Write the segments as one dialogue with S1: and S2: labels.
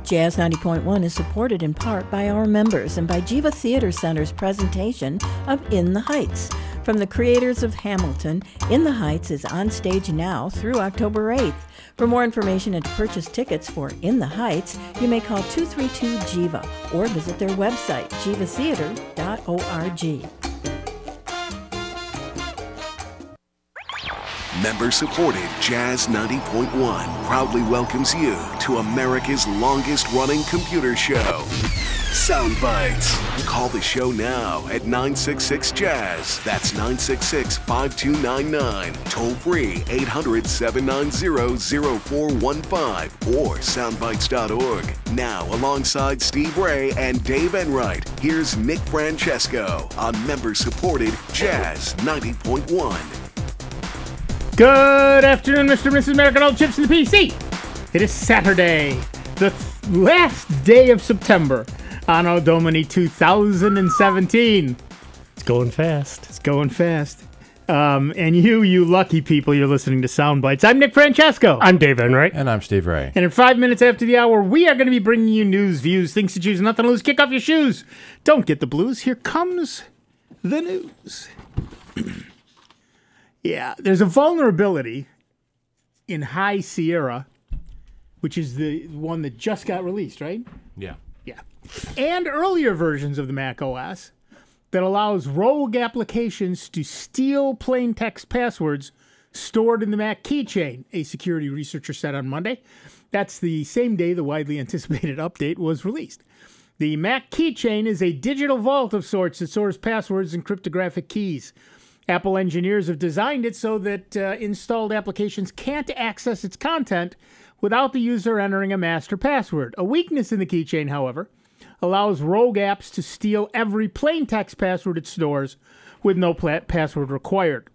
S1: Jazz 90.1 is supported in part by our members and by Jiva Theater Center's presentation of In the Heights. From the creators of Hamilton, In the Heights is on stage now through October 8th. For more information and to purchase tickets for In the Heights, you may call 232-JIVA or visit their website, jivatheater.org.
S2: Member-supported Jazz 90.1 proudly welcomes you to America's longest-running computer show, Sound Bytes. Call the show now at 966-JAZZ. That's 966-5299. Toll-free 800-790-0415 or soundbytes.org. Now, alongside Steve Ray and Dave Enright, here's Nick Francesco on member-supported Jazz 90.1.
S3: Good afternoon, Mr. and Mrs. American Old Chips in the PC. It is Saturday, the last day of September, Anno Domini 2017.
S4: It's going fast.
S3: It's going fast. And you lucky people, you're listening to Sound Bites. I'm Nick Francesco.
S4: I'm Dave Enright.
S5: And I'm Steve Ray.
S3: And in 5 minutes after the hour, we are going to be bringing you news, views, things to choose, nothing to lose. Kick off your shoes. Don't get the blues. Here comes the news. Yeah, there's a vulnerability in High Sierra, which is the one that just got released, right?
S5: Yeah.
S3: Yeah. And earlier versions of the Mac OS that allows rogue applications to steal plain text passwords stored in the Mac keychain, a security researcher said on Monday. That's the same day the widely anticipated update was released. The Mac keychain is a digital vault of sorts that stores passwords and cryptographic keys. Apple engineers have designed it so that installed applications can't access its content without the user entering a master password. A weakness in the keychain, however, allows rogue apps to steal every plain text password it stores with no password required.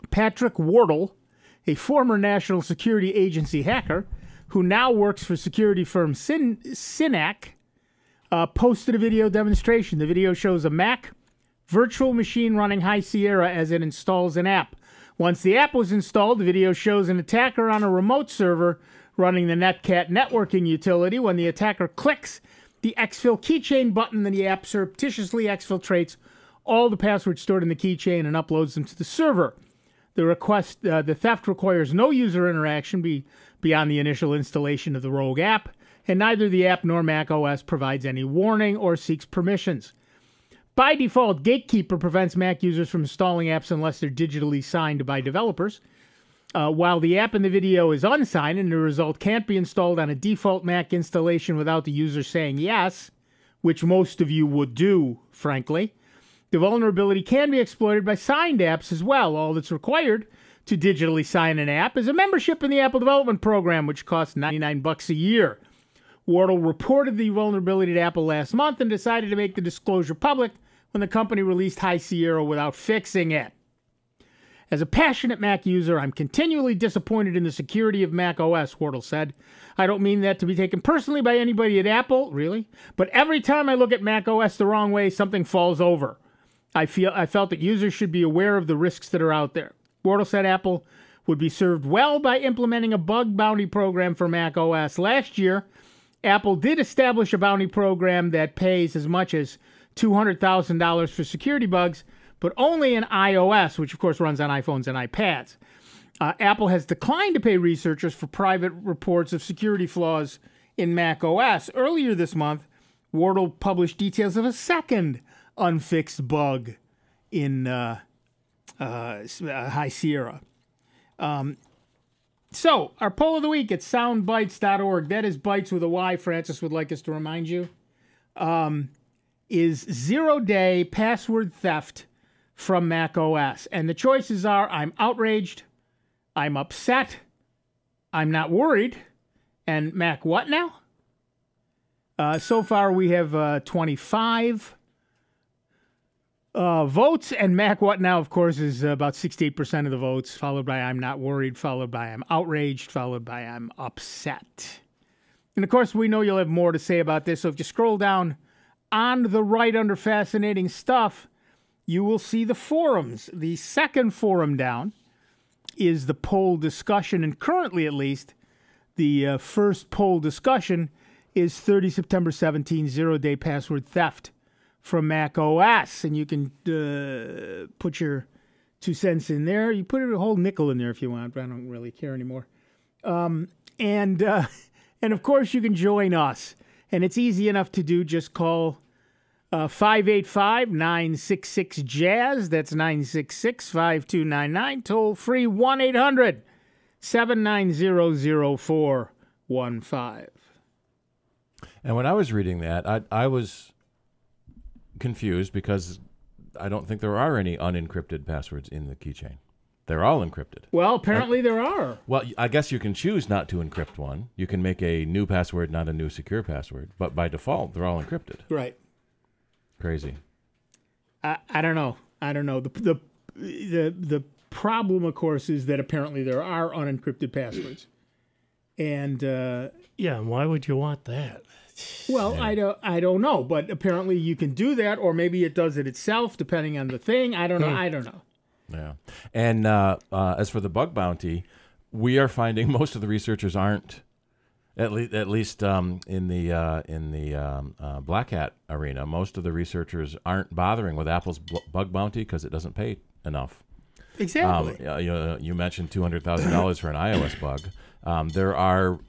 S3: Patrick Wardle, a former National Security Agency hacker who now works for security firm Synac, posted a video demonstration. The video shows a Mac virtual machine running High Sierra as it installs an app. Once the app was installed, the video shows an attacker on a remote server running the Netcat networking utility. When the attacker clicks the exfil keychain button, then the app surreptitiously exfiltrates all the passwords stored in the keychain and uploads them to the server. The theft requires no user interaction beyond the initial installation of the rogue app, and neither the app nor Mac OS provides any warning or seeks permissions. By default, Gatekeeper prevents Mac users from installing apps unless they're digitally signed by developers. While the app in the video is unsigned and the result can't be installed on a default Mac installation without the user saying yes, which most of you would do, frankly, the vulnerability can be exploited by signed apps as well. All that's required to digitally sign an app is a membership in the Apple Development Program, which costs $99 a year. Wardle reported the vulnerability to Apple last month and decided to make the disclosure public when the company released High Sierra without fixing it. As a passionate Mac user, I'm continually disappointed in the security of Mac OS, Wardle said. I don't mean that to be taken personally by anybody at Apple, really, but every time I look at Mac OS the wrong way, something falls over. I felt that users should be aware of the risks that are out there. Wardle said Apple would be served well by implementing a bug bounty program for Mac OS. Last year, Apple did establish a bounty program that pays as much as $200,000 for security bugs, but only in iOS, which of course runs on iPhones and iPads. Apple has declined to pay researchers for private reports of security flaws in Mac OS. Earlier this month, Wardle published details of a second unfixed bug in High Sierra. So, our poll of the week at soundbytes.org, that is Bytes with a Y, Francis would like us to remind you, is zero-day password theft from Mac OS. And the choices are, I'm outraged, I'm upset, I'm not worried, and Mac what now? So far we have 25 votes, and Mac what now, of course, is about 68% of the votes, followed by I'm not worried, followed by I'm outraged, followed by I'm upset. And of course, we know you'll have more to say about this, so if you scroll down on the right under Fascinating Stuff, you will see the forums. The second forum down is the poll discussion, and currently at least, the first poll discussion is 30 September 17, zero-day password theft from Mac OS. And you can put your 2 cents in there. You put a whole nickel in there if you want, but I don't really care anymore. And of course, you can join us. And it's easy enough to do. Just call 585-966-JAZZ. That's 966-5299. Toll free 1-800-790-0415.
S5: And when I was reading that, I was confused because I don't think there are any unencrypted passwords in the keychain. They're all encrypted.
S3: Well, apparently there are.
S5: Well, I guess you can choose not to encrypt one. You can make a new password, not a new secure password. But by default, they're all encrypted.
S3: Right.
S5: Crazy.
S3: I don't know. The problem, of course, is that apparently there are unencrypted passwords. And
S4: Yeah, and why would you want that?
S3: well, I don't know, but apparently you can do that, or maybe it does it itself, depending on the thing. I don't know. I don't know.
S5: Yeah. And as for the bug bounty, we are finding most of the researchers aren't, at least in the Black Hat arena, most of the researchers aren't bothering with Apple's bug bounty because it doesn't pay enough.
S3: Exactly.
S5: You mentioned $200,000 for an iOS bug. There are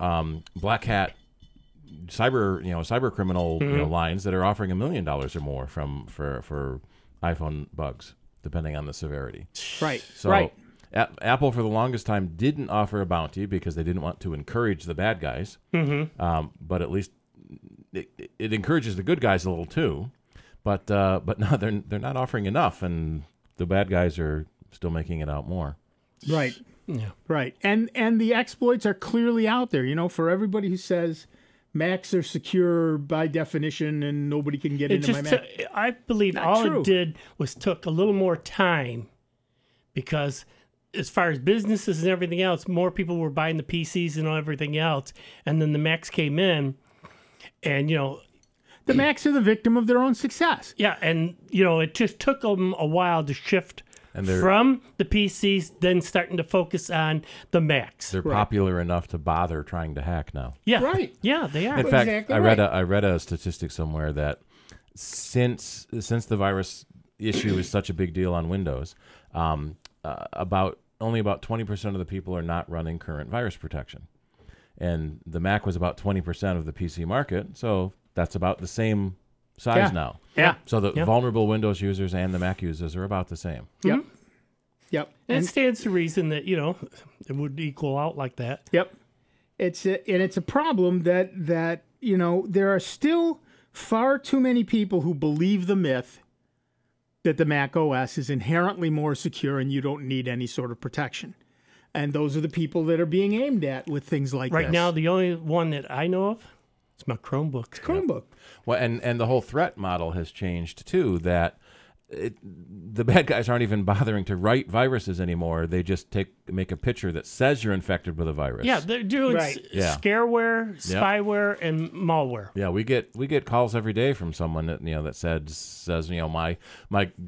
S5: Black Hat cyber criminal lines that are offering $1 million or more for iPhone bugs, depending on the severity.
S3: Right.
S5: So
S3: right.
S5: Apple, for the longest time, didn't offer a bounty because they didn't want to encourage the bad guys. But at least it encourages the good guys a little too. But no, they're not offering enough, and the bad guys are still making it out more.
S3: Right.
S4: Yeah.
S3: Right. And the exploits are clearly out there. You know, for everybody who says Macs are secure by definition and nobody can get into my Mac.
S4: I believe
S3: Not
S4: all
S3: true.
S4: it did was took a little more time, because as far as businesses and everything else, more people were buying the PCs and everything else. And then the Macs came in, and,
S3: The Macs are the victim of their own success.
S4: yeah, and, it just took them a while to shift
S5: And they're-
S4: from the PCs, then starting to focus on the Macs.
S5: They're popular enough to bother trying to hack now.
S4: Yeah.
S3: Right.
S4: Yeah, they are.
S5: In fact,
S3: exactly
S5: I read
S3: right.
S5: I read a statistic somewhere that since the virus issue is such a big deal on Windows, only about 20% of the people are not running current virus protection, and the Mac was about 20% of the PC market, so that's about the same size now.
S3: Yeah.
S5: So the
S4: Yep.
S5: vulnerable Windows users and the Mac users are about the same.
S3: Yep. Yep.
S4: And it stands to reason that, it would equal out like that.
S3: Yep. It's a problem that there are still far too many people who believe the myth that the Mac OS is inherently more secure and you don't need any sort of protection. And those are the people that are being aimed at with things like
S4: Right
S3: this.
S4: now, the only one that I know of is my Chromebook.
S3: Chromebook.
S5: Well, and the whole threat model has changed too. That the bad guys aren't even bothering to write viruses anymore. They just make a picture that says you're infected with a virus.
S4: Yeah, they're doing
S3: Right.
S5: Yeah.
S4: scareware, spyware, and malware.
S5: Yeah, we get calls every day from someone that that says my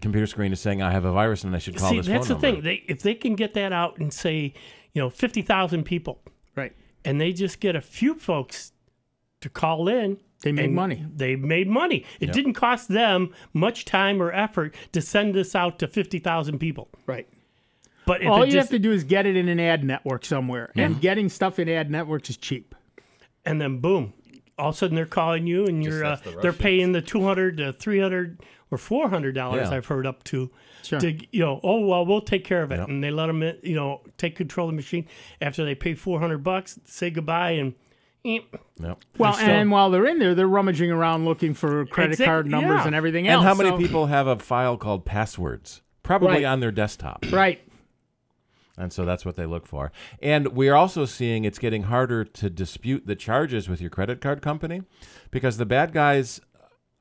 S5: computer screen is saying I have a virus and I should call
S4: See,
S5: this
S4: that's
S5: phone
S4: the
S5: number.
S4: thing. If they can get that out and say, 50,000 people,
S3: Right.
S4: and they just get a few folks to call in,
S3: They make
S4: and
S3: money.
S4: They made money. It didn't cost them much time or effort to send this out to 50,000 people.
S3: Right.
S4: But if
S3: All
S4: it
S3: you
S4: just,
S3: have to do is get it in an ad network somewhere. And getting stuff in ad networks is cheap.
S4: and then boom, all of a sudden they're calling you, and
S5: that's the
S4: they're
S5: Russians.
S4: paying the $200 to $300 or $400.
S5: Yeah.
S4: I've heard up to.
S3: Sure.
S4: To we'll take care of it, and they let them take control of the machine after they pay $400, say goodbye, and
S5: Yep.
S3: Well,
S4: still-
S3: and while they're in there, they're rummaging around looking for credit
S4: Exact-
S3: card numbers
S4: yeah.
S3: and everything else.
S5: And how many
S3: So-
S5: people have a file called passwords? Probably
S3: Right.
S5: on their desktop.
S3: Right.
S5: And so that's what they look for. And we're also seeing it's getting harder to dispute the charges with your credit card company, because the bad guys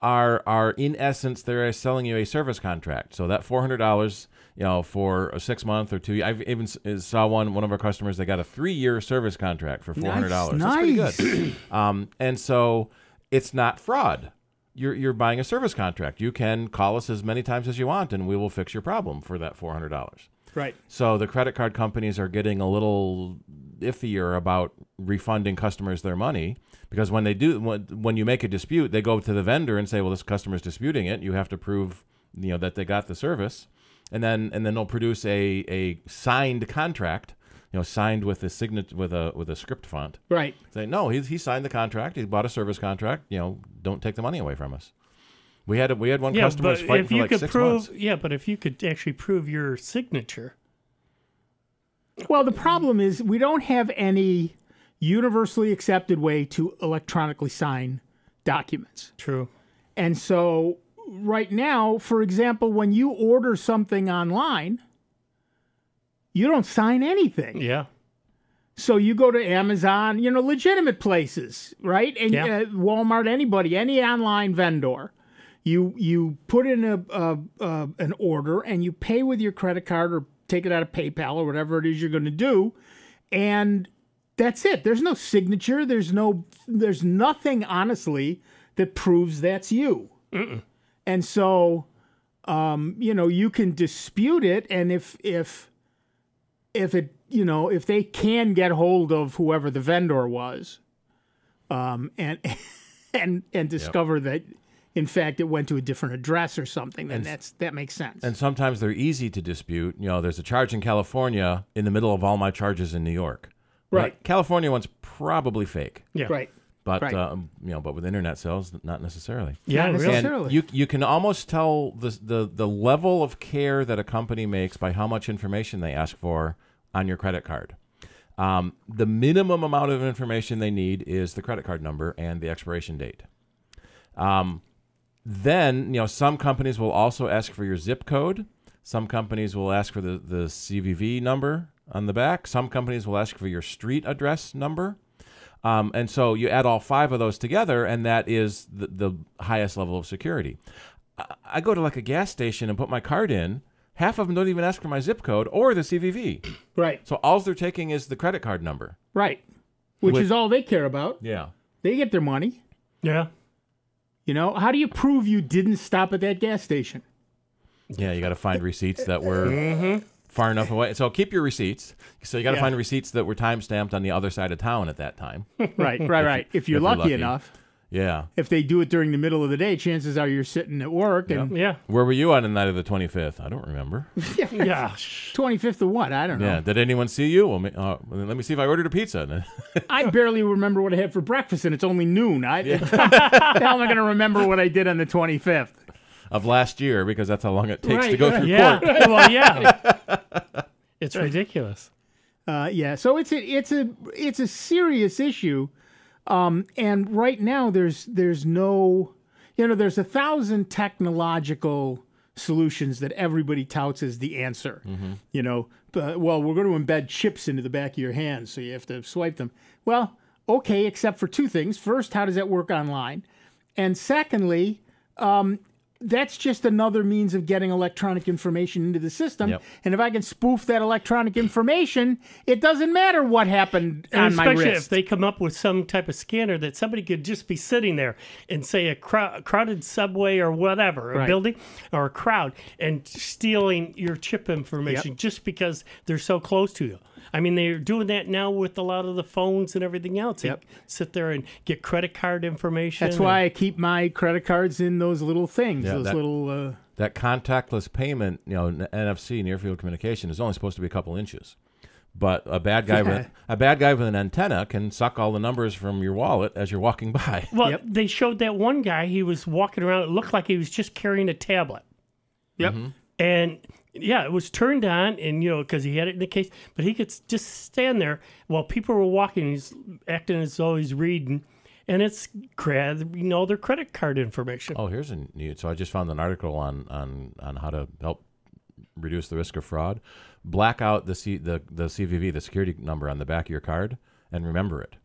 S5: are in essence, they're selling you a service contract. So that $400, for a 6 month or 2. I've even saw one of our customers, they got a 3-year service contract for $400. That's pretty good. And so it's not fraud. You're buying a service contract. You can call us as many times as you want, and we will fix your problem for that $400.
S3: Right.
S5: So the credit card companies are getting a little iffier about refunding customers their money, because when when you make a dispute, they go to the vendor and say, well, this customer's disputing it. You have to prove, that they got the service. And then they'll produce a signed contract, signed with a with a script font.
S3: Right.
S5: Say, no, he signed the contract. He bought a service contract. Don't take the money away from us. We had one customer was fighting for like 6 months.
S4: Yeah, but if you could actually prove your signature.
S3: Well, the problem is we don't have any universally accepted way to electronically sign documents.
S4: True.
S3: And so right now, for example, when you order something online, you don't sign anything.
S4: Yeah.
S3: So you go to Amazon, legitimate places, right? And Walmart, anybody, any online vendor. You put in an order and you pay with your credit card or take it out of PayPal or whatever it is you're going to do, and that's it. There's no signature. There's nothing, honestly, that proves that's you.
S4: Mm-mm.
S3: And so, you can dispute it, and if they can get hold of whoever the vendor was, and discover that, in fact, it went to a different address or something, then that makes sense.
S5: And sometimes they're easy to dispute. There's a charge in California in the middle of all my charges in New York.
S3: Right.
S5: Well, California one's probably fake.
S4: Yeah.
S3: Right.
S5: But
S3: Right.
S5: but with internet sales, not necessarily.
S4: Yeah,
S3: Not
S4: really.
S3: necessarily.
S5: And you can almost tell the level of care that a company makes by how much information they ask for on your credit card. The minimum amount of information they need is the credit card number and the expiration date. Then, some companies will also ask for your zip code. Some companies will ask for the CVV number on the back. Some companies will ask for your street address number. And so you add all 5 of those together, and that is the highest level of security. I go to like a gas station and put my card in. Half of them don't even ask for my zip code or the CVV.
S3: Right.
S5: So all they're taking is the credit card number.
S3: Right. Which is all they care about.
S5: Yeah.
S3: They get their money.
S4: Yeah.
S3: How do you prove you didn't stop at that gas station?
S5: Yeah, you got to find receipts that were far enough away. So keep your receipts. So you got to find receipts that were time-stamped on the other side of town at that time.
S3: Right. If you're lucky enough.
S5: Yeah.
S3: If they do it during the middle of the day, chances are you're sitting at work. And
S4: Yeah.
S5: Where were you on the night of the 25th? I don't remember.
S4: Yeah.
S3: 25th of what? I don't know.
S5: Yeah. Did anyone see you? Well, let me see if I ordered a pizza.
S3: I barely remember what I had for breakfast, and it's only noon. How am I going to remember what I did on the 25th?
S5: Of last year, because that's how long it takes to
S3: Right,
S5: go
S3: right.
S5: through
S4: Yeah.
S5: court.
S4: Well, yeah. It's ridiculous.
S3: So it's a serious issue, and right now there's no, there's 1,000 technological solutions that everybody touts as the answer. Well, we're going to embed chips into the back of your hands, so you have to swipe them. Well, okay, except for 2 things. First, how does that work online? And secondly, that's just another means of getting electronic information into the system.
S5: Yep.
S3: And if I can spoof that electronic information, it doesn't matter what happened
S4: And
S3: on my
S4: especially
S3: wrist.
S4: if they come up with some type of scanner that somebody could just be sitting there and say a crowded subway or whatever, a
S3: Right.
S4: building or a crowd, and stealing your chip information just because they're so close to you. I mean, they're doing that now with a lot of the phones and everything else. They sit there and get credit card information.
S3: That's why I keep my credit cards in those little things,
S5: Yeah,
S3: those little...
S5: That contactless payment, NFC, near field communication, is only supposed to be a couple inches. But a bad guy with an antenna can suck all the numbers from your wallet as you're walking by.
S4: Well, they showed that one guy, he was walking around, it looked like he was just carrying a tablet.
S3: Yep.
S4: And yeah, it was turned on, and because he had it in the case, but he could just stand there while people were walking. He's acting as though he's reading, and it's their credit card information.
S5: Oh, here's a neat. So I just found an article on how to help reduce the risk of fraud. Black out the CVV, the security number on the back of your card, and remember it.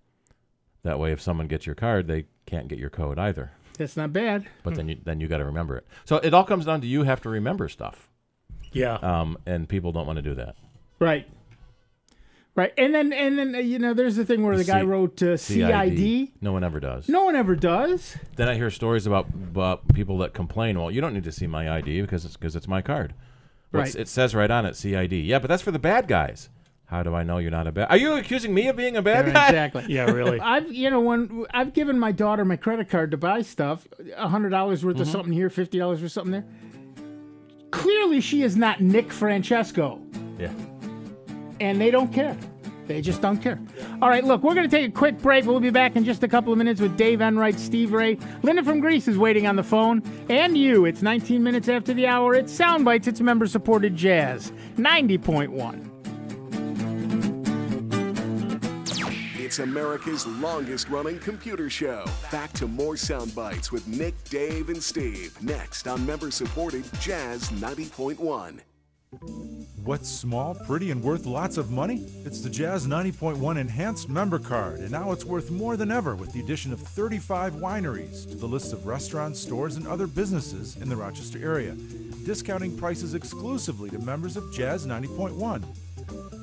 S5: That way, if someone gets your card, they can't get your code either.
S3: That's not bad.
S5: But then you got to remember it. So it all comes down to you have to remember stuff.
S4: Yeah.
S5: And people don't want to do that.
S3: Right. And then there's the thing where the guy wrote CID.
S5: No one ever does.
S3: No one ever does.
S5: Then I hear stories about people that complain, well, you don't need to see my ID because it's my card.
S3: Right.
S5: It says right on it, CID. Yeah, but that's for the bad guys. How do I know you're not a bad? Are you accusing me of being a bad guy?
S3: Exactly.
S4: Yeah, really.
S3: When I've given my daughter my credit card to buy stuff, $100 worth of something here, $50 worth of something there. Clearly, she is not Nick Francesco,
S5: Yeah.
S3: and they don't care. They just don't care. All right, look, we're going to take a quick break. We'll be back in just a couple of minutes with Dave Enright, Steve Ray. Linda from Greece is waiting on the phone. And you. It's 19 minutes after the hour. It's Sound Bites. It's member-supported jazz. 90.1.
S2: It's America's longest-running computer show. Back to more Sound Bites with Nick, Dave, and Steve. Next on member-supported Jazz 90.1.
S6: What's small, pretty, and worth lots of money? It's the Jazz 90.1 Enhanced Member Card, and now it's worth more than ever with the addition of 35 wineries to the list of restaurants, stores, and other businesses in the Rochester area, discounting prices exclusively to members of Jazz 90.1.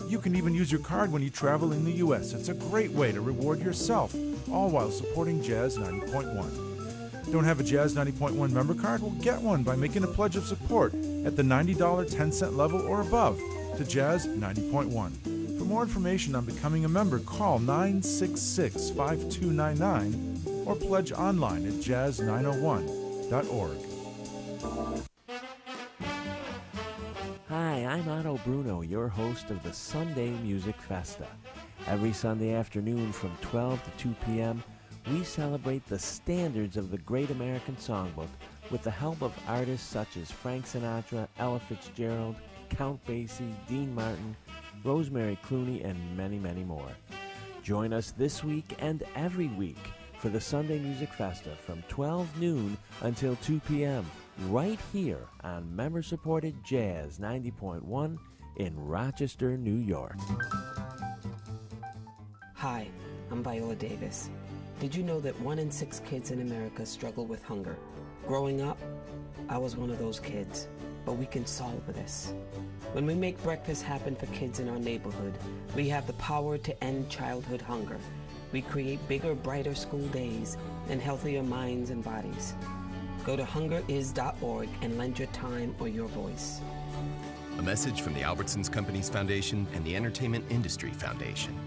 S6: You can even use your card when you travel in the U.S. It's a great way to reward yourself, all while supporting Jazz 90.1. Don't have a Jazz 90.1 member card? Well, get one by making a pledge of support at the $90 10-cent level or above to Jazz 90.1. For more information on becoming a member, call 966-5299 or pledge online at jazz901.org.
S7: Hi, I'm Otto Bruno, your host of the Sunday Music Festa. Every Sunday afternoon from 12 to 2 p.m., we celebrate the standards of the Great American Songbook with the help of artists such as Frank Sinatra, Ella Fitzgerald, Count Basie, Dean Martin, Rosemary Clooney, and many, many more. Join us this week and every week for the Sunday Music Festa from 12 noon until 2 p.m. right here on member-supported Jazz 90.1 in Rochester, New York.
S8: Hi, I'm Viola Davis. Did you know that 1 in 6 kids in America struggle with hunger? Growing up, I was one of those kids, but we can solve this. When we make breakfast happen for kids in our neighborhood, we have the power to end childhood hunger. We create bigger, brighter school days and healthier minds and bodies. Go to hungeris.org and lend your time or your voice.
S9: A message from the Albertsons Companies Foundation and the Entertainment Industry Foundation.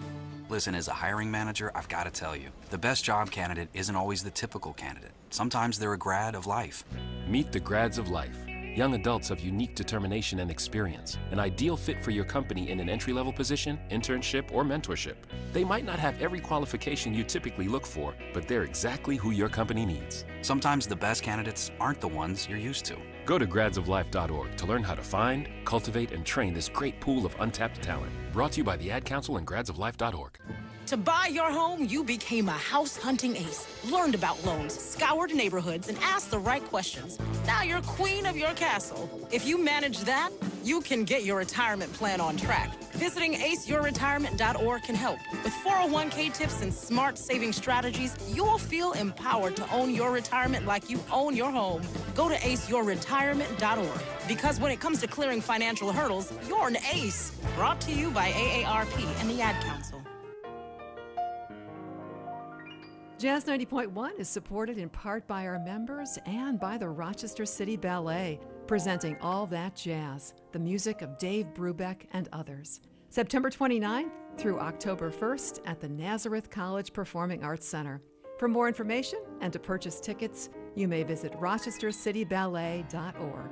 S10: Listen, as a hiring manager, I've got to tell you, the best job candidate isn't always the typical candidate. Sometimes they're a grad of life.
S11: Meet the grads of life. Young adults of unique determination and experience. An ideal fit for your company in an entry-level position, internship, or mentorship. They might not have every qualification you typically look for, but they're exactly who your company needs.
S10: Sometimes the best candidates aren't the ones you're used to.
S11: Go to gradsoflife.org to learn how to find, cultivate, and train this great pool of untapped talent. Brought to you by the Ad Council and gradsoflife.org.
S12: To buy your home, you became a house hunting ace, learned about loans, scoured neighborhoods, and asked the right questions. Now you're queen of your castle. If you manage that, you can get your retirement plan on track. Visiting aceyourretirement.org can help. With 401k tips and smart saving strategies, you'll feel empowered to own your retirement like you own your home. Go to aceyourretirement.org. Because when it comes to clearing financial hurdles, you're an ace. Brought to you by AARP and the Ad Council.
S13: Jazz 90.1 is supported in part by our members and by the Rochester City Ballet, presenting All That Jazz, the music of Dave Brubeck and others. September 29th through October 1st at the Nazareth College Performing Arts Center. For more information and to purchase tickets, you may visit rochestercityballet.org.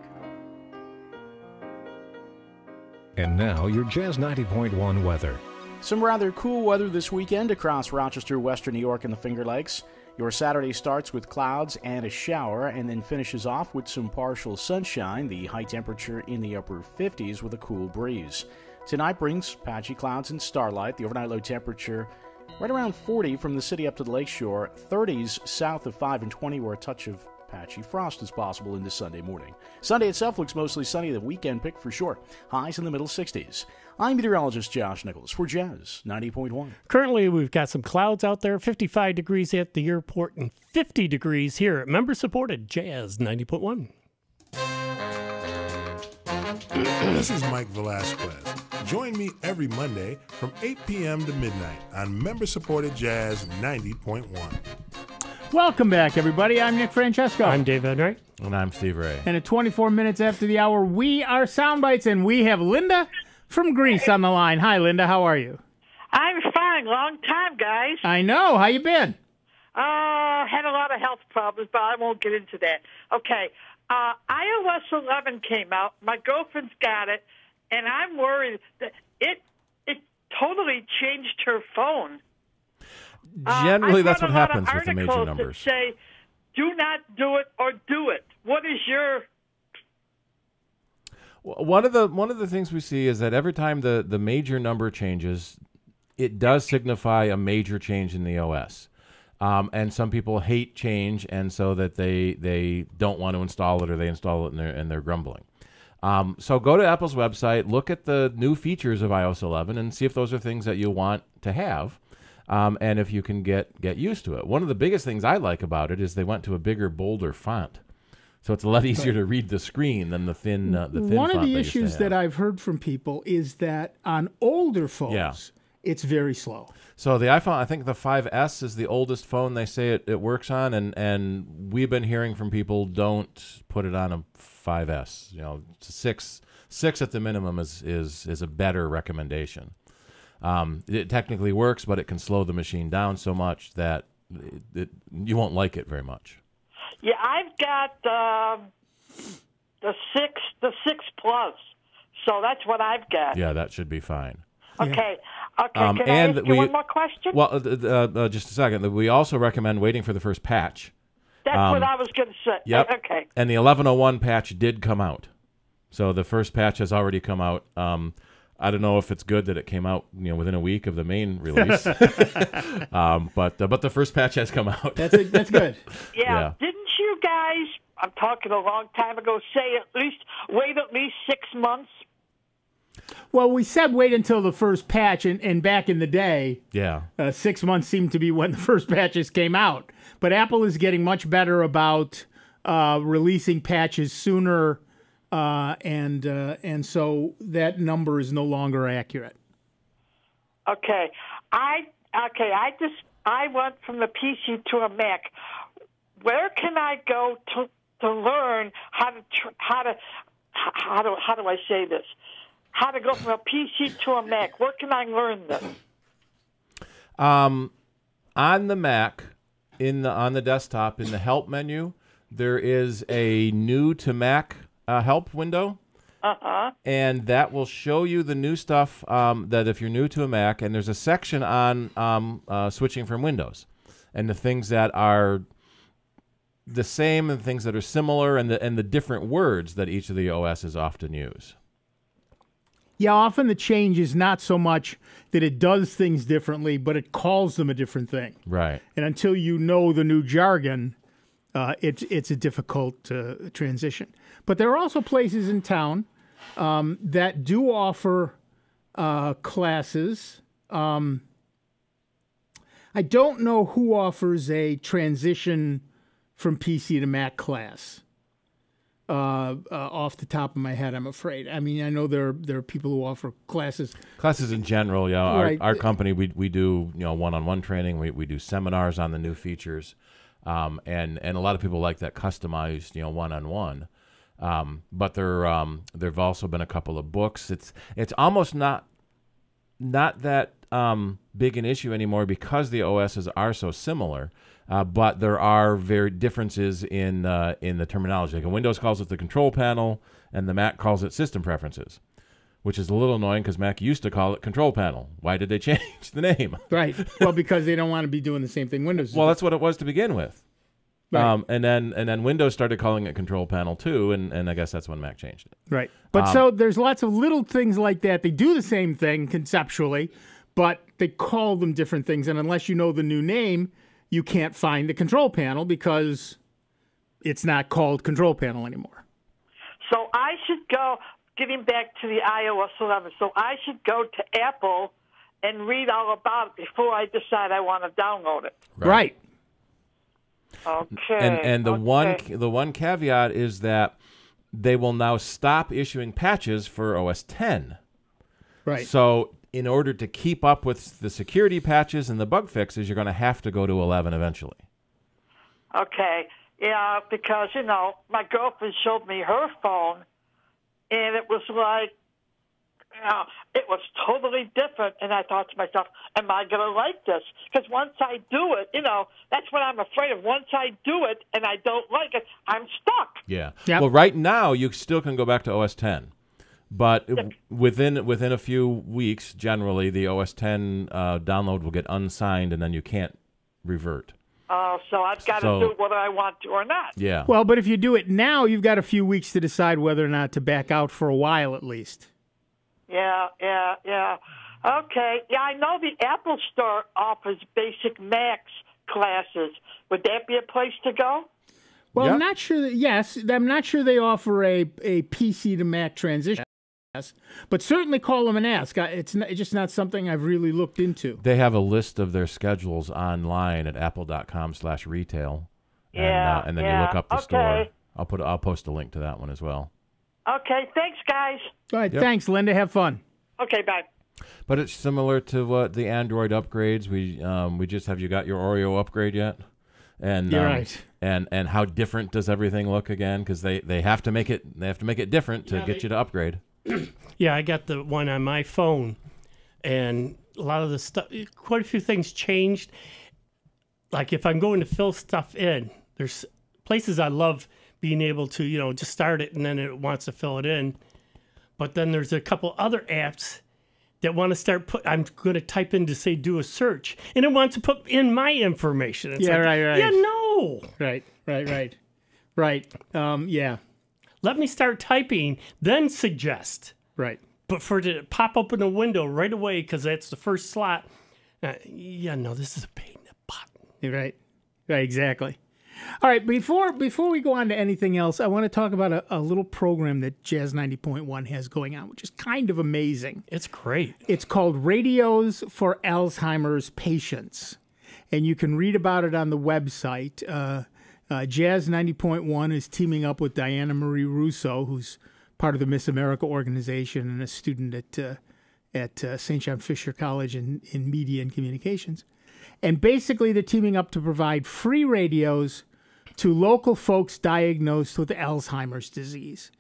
S14: And now your Jazz 90.1 weather.
S15: Some rather cool weather this weekend across Rochester, Western New York, and the Finger Lakes. Your Saturday starts with clouds and a shower and then finishes off with some partial sunshine, the high temperature in the upper 50s with a cool breeze. Tonight brings patchy clouds and starlight, the overnight low temperature right around 40 from the city up to the lakeshore, 30s south of 5 and 20 where a touch of patchy frost is possible into Sunday morning. Sunday itself looks mostly sunny, the weekend pick for sure. Highs in the middle 60s. I'm meteorologist Josh Nichols for Jazz 90.1.
S4: Currently, we've got some clouds out there, 55 degrees at the airport and 50 degrees here at member-supported Jazz 90.1.
S16: This is Mike Velasquez. Join me every Monday from 8 p.m. to midnight on member-supported Jazz 90.1.
S3: Welcome back, everybody. I'm Nick Francesco.
S4: I'm Dave Enright.
S5: And I'm Steve Ray.
S3: And at 24 minutes after the hour, we are Soundbites, and we have Linda from Greece on the line. Hi, Linda. How are you?
S17: I'm fine. Long time, guys.
S3: I know. How you been?
S17: Had a lot of health problems, but I won't get into that. Okay. iOS 11 came out. My girlfriend's got it, and I'm worried that it totally changed her phone.
S5: Generally, that's what happens with the major
S17: articles
S5: numbers.
S17: that say, do not do it or do it. What is your...
S5: One of the things we see is that every time the major number changes, it does signify a major change in the OS. And some people hate change, and so that they don't want to install it, or they install it and they're grumbling. So go to Apple's website, look at the new features of iOS 11, and see if those are things that you want to have. And if you can get used to it. One of the biggest things I like about it is they went to a bigger, bolder font. So it's a lot easier to read the screen than the thin font.
S3: One of the issues that I've heard from people is that on older phones, it's very slow.
S5: So the iPhone, I think the 5S is the oldest phone they say it works on, and we've been hearing from people, don't put it on a 5S. You know, 6 at the minimum is a better recommendation. It technically works, but it can slow the machine down so much that you won't like it very much.
S17: Yeah, I've got the 6 Plus, so that's what I've got.
S5: Yeah, that should be fine.
S17: Okay. Can I ask you one more question?
S5: Well, just a second. We also recommend waiting for the first patch.
S17: That's what I was going to say.
S5: Yep.
S17: Okay.
S5: And the 11.01 patch did come out, so the first patch has already come out. I don't know if it's good that it came out, within a week of the main release, but the first patch has come out.
S3: That's good.
S17: Yeah. Didn't you guys? I'm talking a long time ago. Say wait at least 6 months.
S3: Well, we said wait until the first patch, and back in the day, 6 months seemed to be when the first patches came out. But Apple is getting much better about releasing patches sooner. And so that number is no longer accurate.
S17: Okay, I went from the PC to a Mac. Where can I go to learn how do I say this? How to go from a PC to a Mac? Where can I learn this?
S5: On the Mac, on the desktop, in the Help menu, there is a new to Mac help window, and that will show you the new stuff that if you're new to a Mac, and there's a section on switching from Windows, and the things that are the same and things that are similar, and the different words that each of the OSs often use.
S3: Yeah, often the change is not so much that it does things differently, but it calls them a different thing.
S5: Right.
S3: And until you know the new jargon, it's a difficult transition. But there are also places in town that do offer classes. I don't know who offers a transition from PC to Mac class. Off the top of my head, I'm afraid. I mean, I know there are people who offer classes.
S5: Classes in general, yeah.
S3: Right.
S5: Our company, we do one-on-one training. We do seminars on the new features, and a lot of people like that customized one-on-one. But there've also been a couple of books. It's almost not that big an issue anymore because the OSs are so similar. But there are very differences in the terminology. Like Windows calls it the control panel, and the Mac calls it system preferences, which is a little annoying because Mac used to call it control panel. Why did they change the name?
S3: Right. Well, because they don't want to be doing the same thing Windows.
S5: Well, that's what it was to begin with.
S3: Right.
S5: And then Windows started calling it control panel too, and I guess that's when Mac changed it.
S3: Right. But so there's lots of little things like that. They do the same thing conceptually, but they call them different things. And unless you know the new name, you can't find the control panel because it's not called control panel anymore.
S17: So I should go, getting back to the iOS 11, so I should go to Apple and read all about it before I decide I want to download it.
S3: Right.
S17: Okay.
S5: And the one caveat is that they will now stop issuing patches for OS 10.
S3: Right.
S5: So in order to keep up with the security patches and the bug fixes, you're going to have to go to 11 eventually.
S17: Okay. Yeah, because, my girlfriend showed me her phone, and it was like, it was totally different. And I thought to myself, am I going to like this? Because once I do it, that's what I'm afraid of. Once I do it and I don't like it, I'm stuck.
S5: Yeah.
S3: Yep.
S5: Well, right now, you still can go back to OS 10. But within a few weeks, generally, the OS 10 download will get unsigned, and then you can't revert.
S17: So I've got to do whether I want to or not.
S5: Yeah.
S3: Well, but if you do it now, you've got a few weeks to decide whether or not to back out for a while at least.
S17: Yeah. Okay. Yeah, I know the Apple Store offers basic Macs classes. Would that be a place to go?
S3: Well, I'm not sure. I'm not sure they offer a PC to Mac transition. But certainly call them and ask. It's just not something I've really looked into.
S5: They have a list of their schedules online at apple.com/retail.
S17: Yeah,
S5: and then you look up the store. I'll post a link to that one as well.
S17: Okay, thanks, guys.
S3: All right, thanks, Linda. Have fun.
S17: Okay, bye.
S5: But it's similar to what the Android upgrades. We just have you got your Oreo upgrade yet? And
S3: you're right.
S5: And how different does everything look again? Because they have to make it different to get you to upgrade.
S4: Yeah, I got the one on my phone, and a lot of the stuff, quite a few things changed. Like if I'm going to fill stuff in, there's places I love being able to, just start it and then it wants to fill it in. But then there's a couple other apps that want to start I'm going to type in to say do a search, and it wants to put in my information. It's
S3: right.
S4: Yeah, no.
S3: Right. Yeah.
S4: Let me start typing, then suggest.
S3: Right.
S4: But for it to pop open a window right away because that's the first slot, this is a pain in the butt.
S3: Right, exactly. All right, before we go on to anything else, I want to talk about a little program that Jazz 90.1 has going on, which is kind of amazing.
S4: It's great.
S3: It's called Radios for Alzheimer's Patients, and you can read about it on the website. Jazz 90.1 is teaming up with Diana Marie Russo, who's part of the Miss America organization and a student at St. John Fisher College in Media and Communications. And basically, they're teaming up to provide free radios to local folks diagnosed with Alzheimer's disease.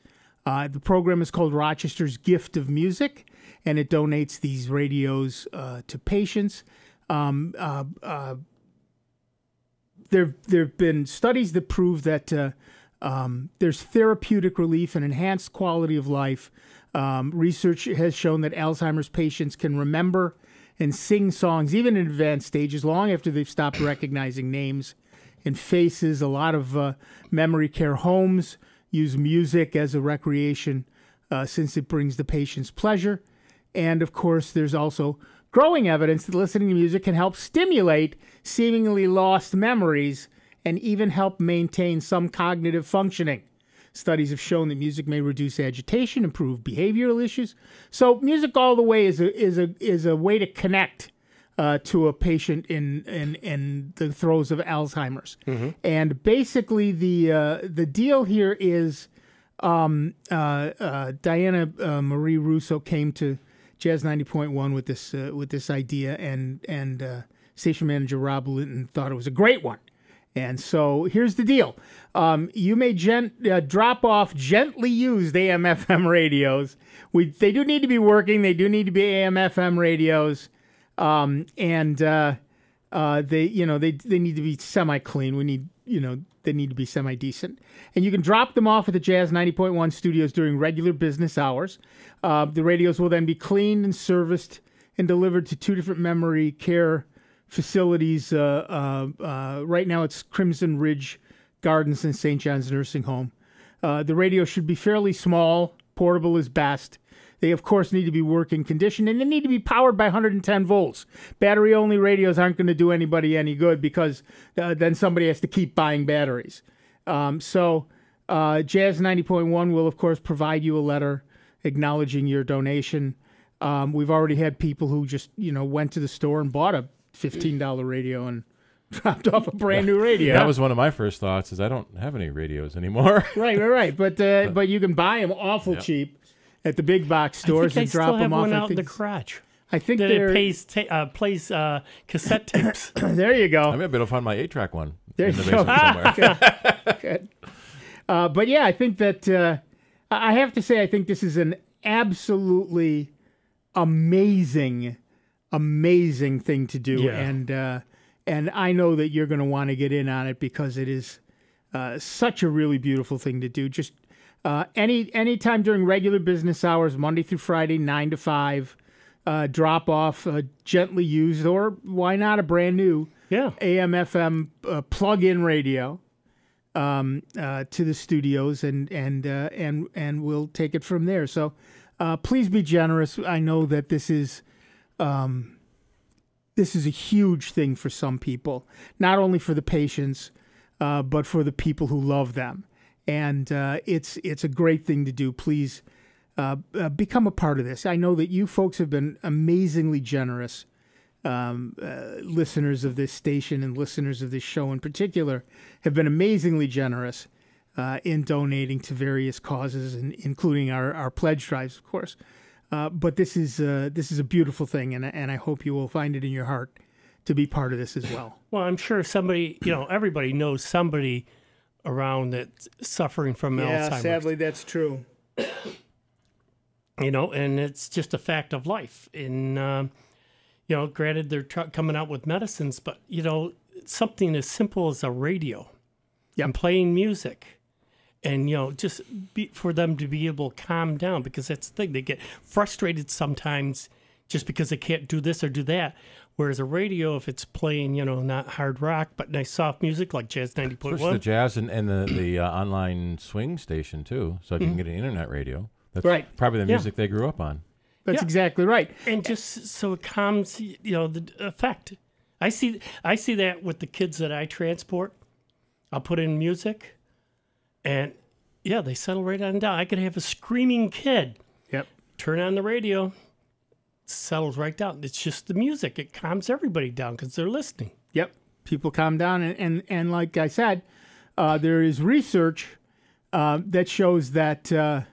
S3: The program is called Rochester's Gift of Music, and it donates these radios to patients. There have been studies that prove that there's therapeutic relief and enhanced quality of life. Research has shown that Alzheimer's patients can remember and sing songs, even in advanced stages, long after they've stopped recognizing names and faces. A lot of memory care homes use music as a recreation since it brings the patients pleasure. And, of course, there's also growing evidence that listening to music can help stimulate seemingly lost memories and even help maintain some cognitive functioning. Studies have shown that music may reduce agitation, improve behavioral issues. So music all the way is a way to connect to a patient in the throes of Alzheimer's. Mm-hmm. And basically the deal here is Diana Marie Russo came to Jazz 90.1 with this idea, and station manager Rob Linton thought it was a great one. And so here's the deal. You may drop off gently used AM/FM radios. They do need to be working. They do need to be AM/FM radios. They need to be semi-clean. They need to be semi-decent. And you can drop them off at the Jazz 90.1 studios during regular business hours. The radios will then be cleaned and serviced and delivered to two different memory care facilities. Right now it's Crimson Ridge Gardens and St. John's Nursing Home. The radio should be fairly small. Portable is best. They, of course, need to be working condition, and they need to be powered by 110 volts. Battery-only radios aren't going to do anybody any good because then somebody has to keep buying batteries. So Jazz 90.1 will, of course, provide you a letter acknowledging your donation. We've already had people who just, went to the store and bought a $15 radio and dropped off a brand new radio.
S5: That was one of my first thoughts, is I don't have any radios anymore.
S3: Right. But you can buy them awful cheap at the big box stores and drop them off.
S4: I still have one out in the crotch.
S3: I think
S4: that plays cassette tapes.
S3: There you go.
S5: I may be able to find my 8-track one
S3: There
S5: in the
S3: you go.
S5: basement somewhere.
S3: Good. But yeah, I think that I have to say I think this is an absolutely amazing thing to do,
S4: Yeah.
S3: and I know that you're going to want to get in on it because it is such a really beautiful thing to do. Just any time during regular business hours, Monday through Friday, 9 to 5. Drop off gently used, or why not a brand new AM/FM plug-in radio to the studios, and we'll take it from there. So please be generous. I know that this is a huge thing for some people, not only for the patients, but for the people who love them, and it's a great thing to do. Please. Become a part of this. I know that you folks have been amazingly generous, listeners of this station and listeners of this show in particular, have been amazingly generous in donating to various causes, including our pledge drives, of course. But this is a beautiful thing, and I hope you will find it in your heart to be part of this as well.
S4: Well, I'm sure somebody, everybody knows somebody around that's suffering from Alzheimer's.
S3: Yeah, sadly, that's true.
S4: And it's just a fact of life. And, granted, they're coming out with medicines, but, something as simple as a radio and playing music and, just for them to be able to calm down, because that's the thing. They get frustrated sometimes just because they can't do this or do that. Whereas a radio, if it's playing, not hard rock, but nice soft music like Jazz 90.1.
S5: Especially the jazz and the online swing station, too, so if you can get an internet radio. That's
S3: right.
S5: Probably the music they grew up on.
S3: That's exactly right.
S4: And just so it calms, the effect. I see that with the kids that I transport. I'll put in music, and they settle right on down. I could have a screaming kid.
S3: Yep.
S4: Turn on the radio, settles right down. It's just the music. It calms everybody down because they're listening.
S3: Yep. People calm down, and like I said, there is research that shows that.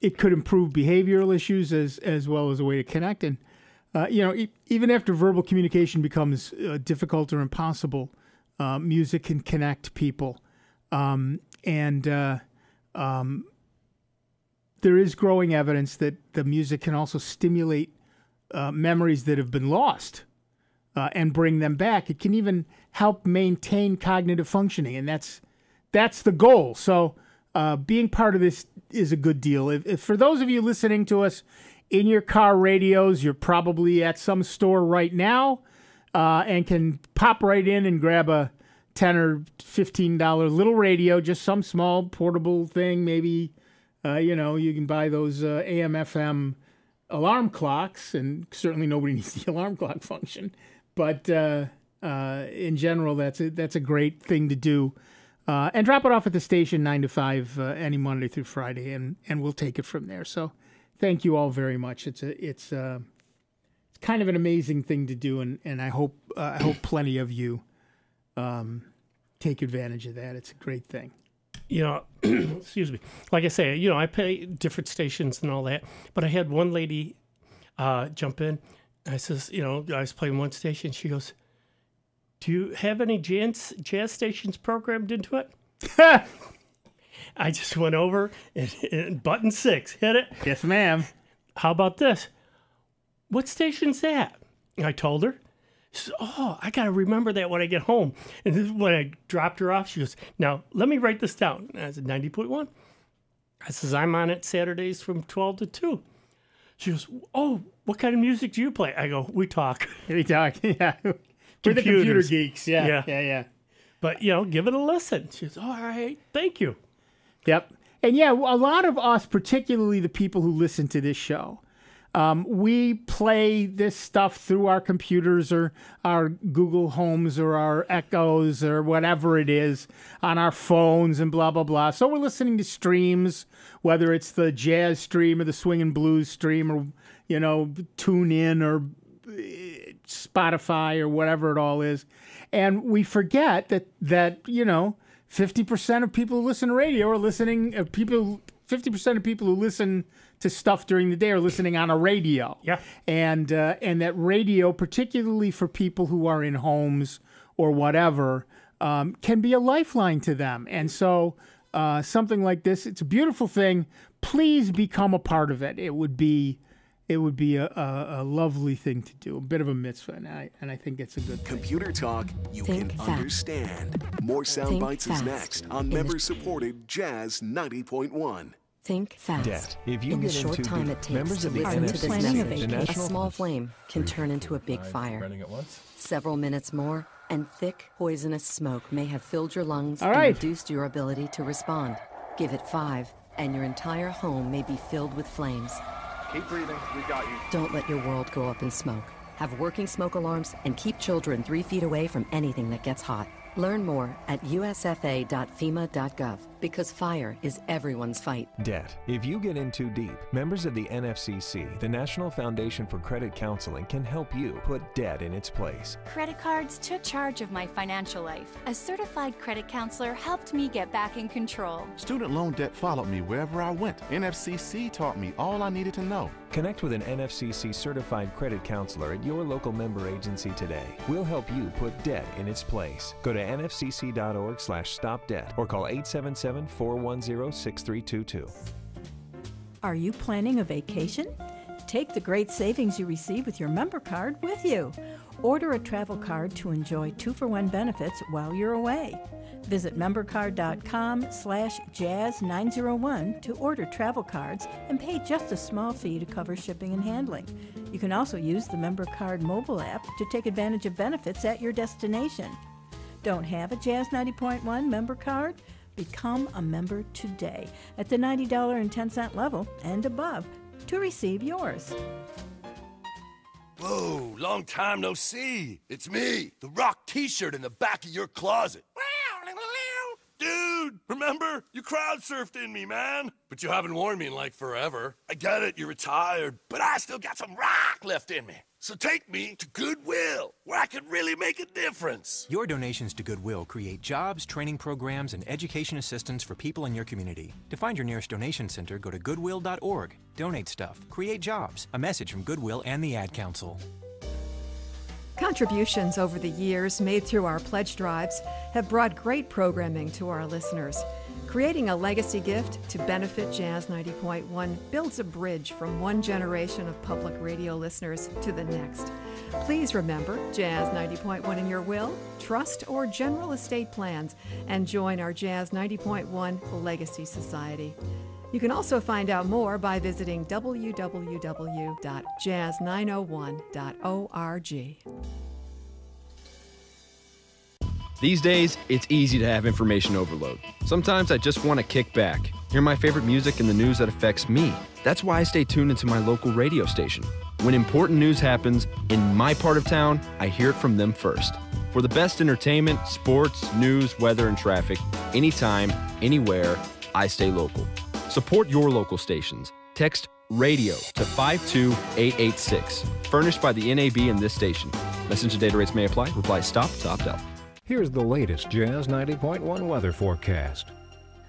S3: It could improve behavioral issues as well as a way to connect. And, even after verbal communication becomes difficult or impossible, music can connect people. There is growing evidence that the music can also stimulate memories that have been lost and bring them back. It can even help maintain cognitive functioning, and that's the goal. So being part of this is a good deal. If for those of you listening to us in your car radios, you're probably at some store right now and can pop right in and grab a $10 or $15 little radio, just some small portable thing. Maybe, you can buy those AM/FM alarm clocks, and certainly nobody needs the alarm clock function. But in general, that's a great thing to do. And drop it off at the station 9 to 5 any Monday through Friday, and we'll take it from there. So thank you all very much. It's kind of an amazing thing to do, and I hope plenty of you take advantage of that. It's a great thing.
S4: Excuse me. Like I say, I pay different stations and all that, but I had one lady jump in. I says, I was playing one station. She goes, "Do you have any jazz stations programmed into it?" I just went over and button 6, hit it.
S3: Yes, ma'am.
S4: How about this? What station's that? I told her. She said, "Oh, I got to remember that when I get home." And this is when I dropped her off. She goes, "Now, let me write this down." And I said, 90.1. I says, "I'm on it Saturdays from 12 to 2. She goes, "Oh, what kind of music do you play?" I go, "We talk."
S3: We talk, yeah. We're the computer geeks, yeah.
S4: But, give it a listen. She goes, "All right, thank you."
S3: Yep. And a lot of us, particularly the people who listen to this show, we play this stuff through our computers or our Google Homes or our Echoes or whatever it is on our phones and blah, blah, blah. So we're listening to streams, whether it's the jazz stream or the swing and blues stream or, tune in or Spotify or whatever it all is. And we forget that 50% of people who listen to radio are listening, people 50% of people who listen to stuff during the day are listening on a radio.
S4: Yeah.
S3: And that radio, particularly for people who are in homes or whatever, can be a lifeline to them. And so something like this, it's a beautiful thing. Please become a part of it. It would be a lovely thing to do, a bit of a mitzvah, and I think it's a good thing.
S2: Computer talk you
S18: Think
S2: can
S18: fast.
S2: understand. More Sound
S18: Think
S2: Bites is
S18: fast.
S2: next on member-supported Jazz 90.1.
S18: Think fast.
S19: Debt. If you
S18: In the
S19: get
S18: short
S19: into
S18: time
S19: debt,
S18: it takes
S19: members
S18: to
S19: of the
S18: listen to this
S19: NFCC,
S18: message,
S19: the
S18: a
S19: National
S18: small flame can turn into a big fire.
S19: Running at once.
S18: Several minutes more, and thick, poisonous smoke may have filled your lungs
S3: All
S18: and
S3: right.
S18: reduced your ability to respond. Give it 5, and your entire home may be filled with flames.
S15: Keep breathing. We got you.
S18: Don't let your world go up in smoke. Have working smoke alarms and keep children 3 feet away from anything that gets hot. Learn more at usfa.fema.gov, because fire is everyone's fight.
S19: Debt. If you get in too deep, members of the NFCC, the National Foundation for Credit Counseling, can help you put debt in its place.
S20: Credit cards took charge of my financial life. A certified credit counselor helped me get back in control.
S21: Student loan debt followed me wherever I went. NFCC taught me all I needed to know.
S19: Connect with an NFCC certified credit counselor at your local member agency today. We'll help you put debt in its place. Go to nfcc.org/stopdebt or call 877-410-6322.
S1: Are you planning a vacation? Take the great savings you receive with your member card with you. Order a travel card to enjoy 2-for-1 benefits while you're away. Visit membercard.com/jazz901 to order travel cards and pay just a small fee to cover shipping and handling. You can also use the member card mobile app to take advantage of benefits at your destination. Don't have a Jazz 90.1 member card? Become a member today at the $90.10 level and above to receive yours.
S22: Whoa, long time no see. It's me, the Rock t-shirt in the back of your closet. Dude, remember? You crowd surfed in me, man. But you haven't worn me in like forever. I get it, you're retired, but I still got some rock left in me. So take me to Goodwill, where I can really make a difference.
S23: Your donations to Goodwill create jobs, training programs, and education assistance for people in your community. To find your nearest donation center, go to goodwill.org. Donate stuff. Create jobs. A message from Goodwill and the Ad Council.
S13: Contributions over the years made through our pledge drives have brought great programming to our listeners. Creating a legacy gift to benefit Jazz 90.1 builds a bridge from one generation of public radio listeners to the next. Please remember Jazz 90.1 in your will, trust, or general estate plans, and join our Jazz 90.1 Legacy Society. You can also find out more by visiting www.jazz901.org.
S24: These days, it's easy to have information overload. Sometimes I just want to kick back, hear my favorite music and the news that affects me. That's why I stay tuned into my local radio station. When important news happens in my part of town, I hear it from them first. For the best entertainment, sports, news, weather, and traffic, anytime, anywhere, I stay local. Support your local stations. Text RADIO to 52886. Furnished by the NAB and this station. Message and data rates may apply. Reply STOP to opt out.
S14: Here's the latest Jazz 90.1 weather forecast.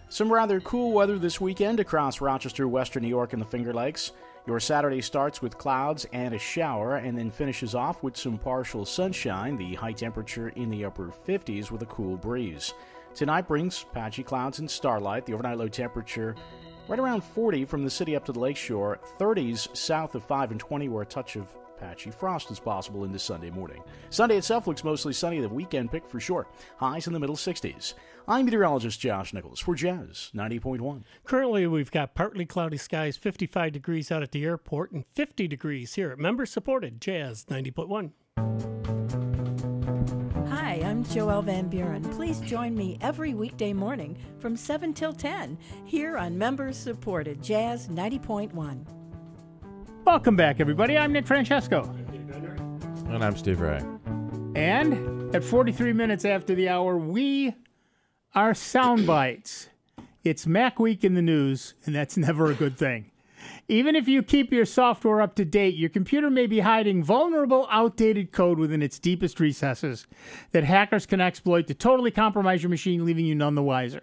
S15: Some rather cool weather this weekend across Rochester, Western New York, and the Finger Lakes. Your Saturday starts with clouds and a shower and then finishes off with some partial sunshine, the high temperature in the upper 50s with a cool breeze. Tonight brings patchy clouds and starlight, the overnight low temperature right around 40 from the city up to the lakeshore, 30s south of 5 and 20 where a touch of patchy frost is possible into Sunday morning. Sunday itself looks mostly sunny, the weekend pick for sure. Highs in the middle 60s. I'm meteorologist Josh Nichols for Jazz 90.1.
S4: Currently, we've got partly cloudy skies, 55 degrees out at the airport, and 50 degrees here at member-supported Jazz 90.1.
S1: Hi, I'm Joelle Van Buren. Please join me every weekday morning from 7 till 10 here on members-supported Jazz 90.1.
S3: Welcome back, everybody. I'm Nick Francesco.
S5: And I'm Steve Ray.
S3: And at 43 minutes after the hour, we are Sound Bites. It's Mac Week in the news, and that's never a good thing. Even if you keep your software up to date, your computer may be hiding vulnerable, outdated code within its deepest recesses that hackers can exploit to totally compromise your machine, leaving you none the wiser.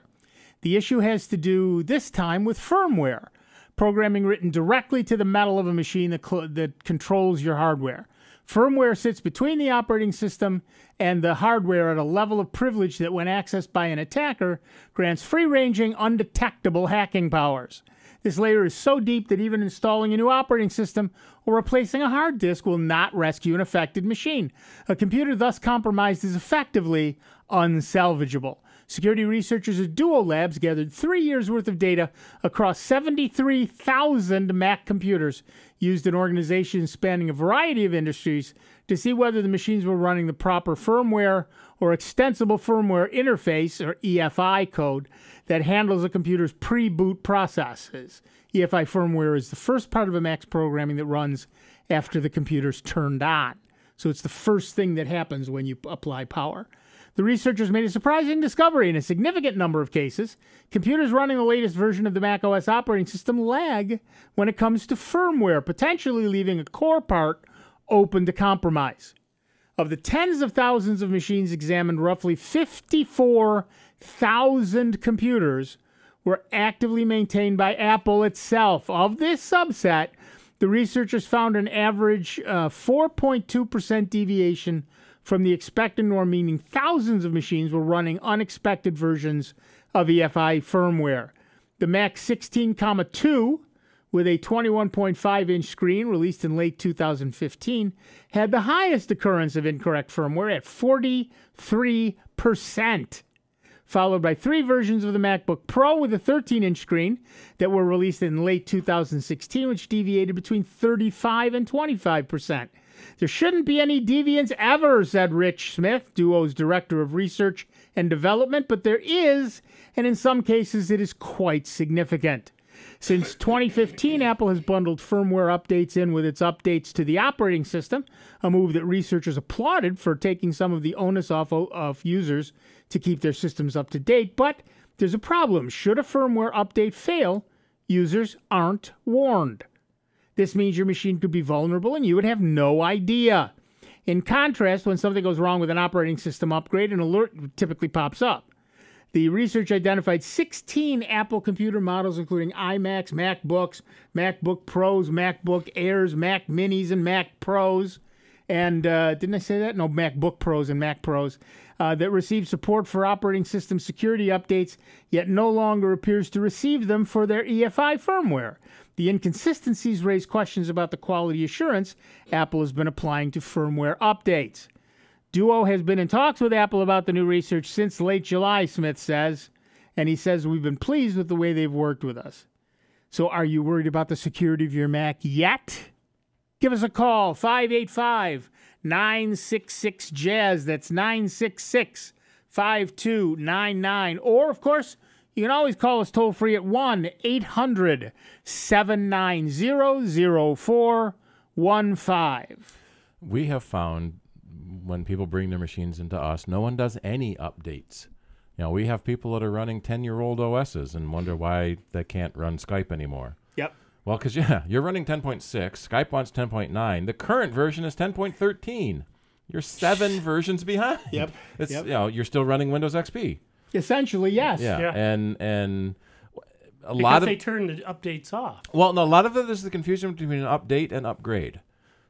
S3: The issue has to do this time with firmware, programming written directly to the metal of a machine that controls your hardware. Firmware sits between the operating system and the hardware at a level of privilege that, when accessed by an attacker, grants free-ranging, undetectable hacking powers. This layer is so deep that even installing a new operating system or replacing a hard disk will not rescue an affected machine. A computer thus compromised is effectively unsalvageable. Security researchers at Duo Labs gathered 3 years' worth of data across 73,000 Mac computers used in organizations spanning a variety of industries to see whether the machines were running the proper firmware or extensible firmware interface, or EFI code, that handles a computer's pre-boot processes. EFI firmware is the first part of a Mac's programming that runs after the computer's turned on. So it's the first thing that happens when you apply power. The researchers made a surprising discovery. In a significant number of cases, computers running the latest version of the Mac OS operating system lag when it comes to firmware, potentially leaving a core part open to compromise. Of the tens of thousands of machines examined, roughly 54,000 computers were actively maintained by Apple itself. Of this subset, the researchers found an average 4.2% deviation from the expected norm, meaning thousands of machines were running unexpected versions of EFI firmware. The Mac 16,2, with a 21.5-inch screen released in late 2015, had the highest occurrence of incorrect firmware at 43%, followed by 3 versions of the MacBook Pro with a 13-inch screen that were released in late 2016, which deviated between 35 and 25%. There shouldn't be any deviance ever, said Rich Smith, Duo's Director of Research and Development, but there is, and in some cases it is quite significant. Since 2015, Apple has bundled firmware updates in with its updates to the operating system, a move that researchers applauded for taking some of the onus off of users to keep their systems up to date. But there's a problem. Should a firmware update fail, users aren't warned. This means your machine could be vulnerable and you would have no idea. In contrast, when something goes wrong with an operating system upgrade, an alert typically pops up. The research identified 16 Apple computer models, including iMacs, MacBooks, MacBook Pros, MacBook Airs, Mac Minis, and Mac Pros. And didn't I say that? No, MacBook Pros and Mac Pros that received support for operating system security updates, yet no longer appears to receive them for their EFI firmware. The inconsistencies raise questions about the quality assurance Apple has been applying to firmware updates. Duo has been in talks with Apple about the new research since late July, Smith says, and he says we've been pleased with the way they've worked with us. So are you worried about the security of your Mac yet? Give us a call, 585-966-JAZZ. That's 966-5299. Or, of course, you can always call us toll-free at 1-800-790-0415.
S5: We have found when people bring their machines into us, no one does any updates. You know, we have people that are running 10-year-old OSs and wonder why they can't run Skype anymore.
S3: Yep.
S5: Well, because, yeah, you're running 10.6. Skype wants 10.9. The current version is 10.13. You're 7 versions behind.
S3: Yep.
S5: It's,
S3: yep.
S5: You know, you're still running Windows XP.
S3: Essentially, yes.
S5: Yeah. And a
S4: because
S5: lot of...
S4: they turn the updates off.
S5: Well, no, a lot of it is the confusion between an update and upgrade.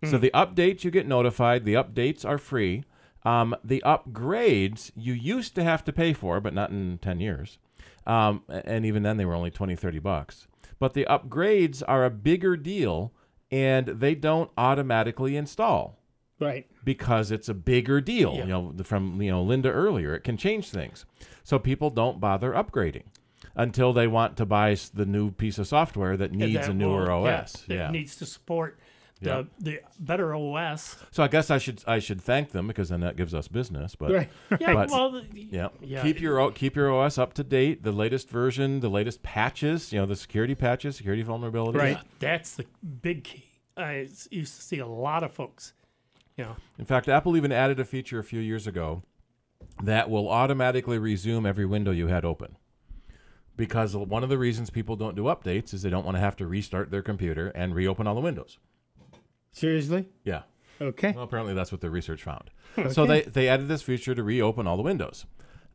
S5: So the updates, you get notified. The updates are free. The upgrades, you used to have to pay for, but not in 10 years. And even then, they were only $20, $30. But the upgrades are a bigger deal, and they don't automatically install.
S3: Right.
S5: Because it's a bigger deal.
S4: Yeah.
S5: You know, from Linda earlier, it can change things. So people don't bother upgrading until they want to buy the new piece of software that needs a newer OS.
S4: It needs to support the better OS.
S5: So I guess I should thank them, because then that gives us business. But
S3: right.
S5: Keep your OS up to date, the latest version, the latest patches, the security patches, security vulnerabilities.
S4: Right. That's the big key. I used to see a lot of folks.
S5: In fact, Apple even added a feature a few years ago that will automatically resume every window you had open. Because one of the reasons people don't do updates is they don't want to have to restart their computer and reopen all the windows.
S3: Seriously?
S5: Yeah.
S3: Okay.
S5: Well, apparently that's what the research found.
S3: Okay.
S5: So they added this feature to reopen all the windows.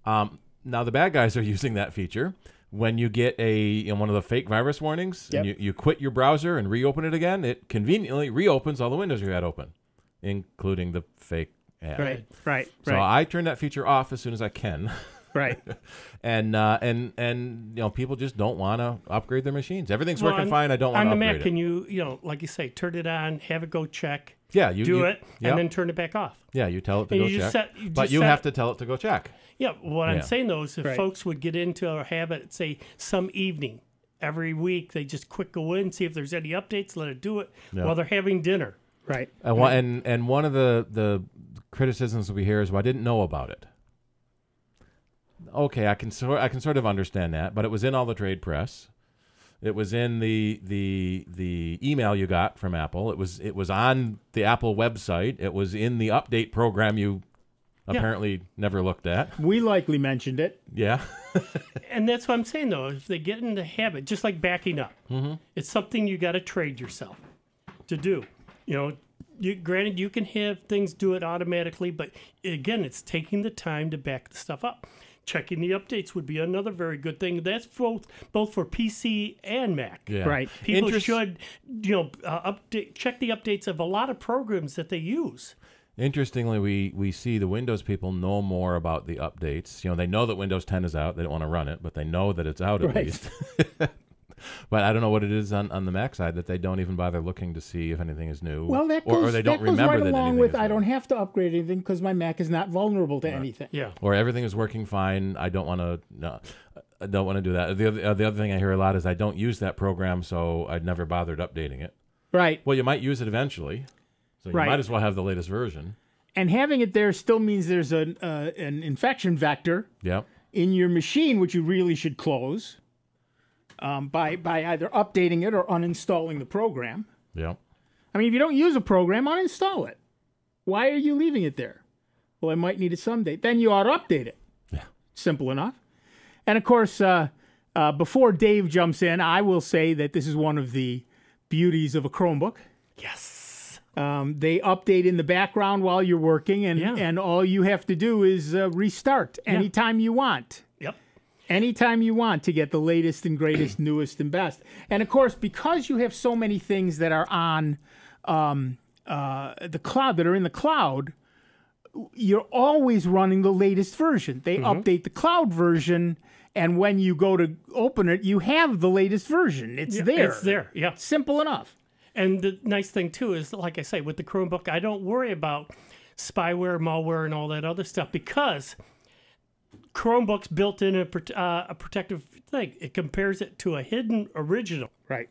S5: Now the bad guys are using that feature when you get one of the fake virus warnings, and you quit your browser and reopen it again, it conveniently reopens all the windows you had open, including the fake ad.
S3: Right.
S5: So I turn that feature off as soon as I can.
S3: Right.
S5: and people just don't want to upgrade their machines. Everything's working fine. I don't want to upgrade
S4: on the Mac,
S5: it.
S4: can you like you say, turn it on, have it go check.
S5: Yeah, you
S4: do it, and then turn it back off.
S5: Yeah, you tell it to go check. But you have to tell it to go check.
S4: Yeah, what I'm saying, though, is if folks would get into a habit, say, some evening, every week, they just quick go in, see if there's any updates, let it do it while they're having dinner.
S3: Right.
S5: And one of the criticisms we hear is, well, I didn't know about it. Okay, I can sort of understand that, but it was in all the trade press. It was in the email you got from Apple. It was on the Apple website. It was in the update program you apparently never looked at.
S3: We likely mentioned it.
S5: Yeah.
S4: And that's what I'm saying, though. If they get in the habit, just like backing up, it's something you got to trade yourself to do. Granted, you can have things do it automatically, but again, it's taking the time to back the stuff up. Checking the updates would be another very good thing. That's both for PC and Mac.
S5: Yeah.
S3: Right.
S4: People should, check the updates of a lot of programs that they use.
S5: Interestingly, we see the Windows people know more about the updates. They know that Windows 10 is out. They don't want to run it, but they know that it's out at least. But I don't know what it is on the Mac side that they don't even bother looking to see if anything is new.
S3: Well,
S5: or they don't remember
S3: right
S5: that
S3: along
S5: anything
S3: with
S5: is new.
S3: I don't have to upgrade anything because my Mac is not vulnerable to anything.
S4: Yeah.
S5: Or everything is working fine. I don't want to. No, I don't want to do that. The other thing I hear a lot is I don't use that program, so I'd never bothered updating it.
S3: Right.
S5: Well, you might use it eventually, so you might as well have the latest version.
S3: And having it there still means there's an infection vector in your machine, which you really should close by either updating it or uninstalling the program.
S5: Yeah.
S3: I mean, if you don't use a program, uninstall it. Why are you leaving it there? Well, I might need it someday. Then you ought to update it.
S5: Yeah.
S3: Simple enough. And, of course, before Dave jumps in, I will say that this is one of the beauties of a Chromebook.
S4: Yes.
S3: They update in the background while you're working, and all you have to do is restart anytime you want.
S4: Yep.
S3: Anytime you want to get the latest and greatest, newest and best. And, of course, because you have so many things that are on the cloud, that are in the cloud, you're always running the latest version. They update the cloud version, and when you go to open it, you have the latest version. It's there.
S4: It's there, yeah.
S3: Simple enough.
S4: And the nice thing, too, is, like I say, with the Chromebook, I don't worry about spyware, malware, and all that other stuff because Chromebook's built in a protective thing. It compares it to a hidden original.
S3: Right.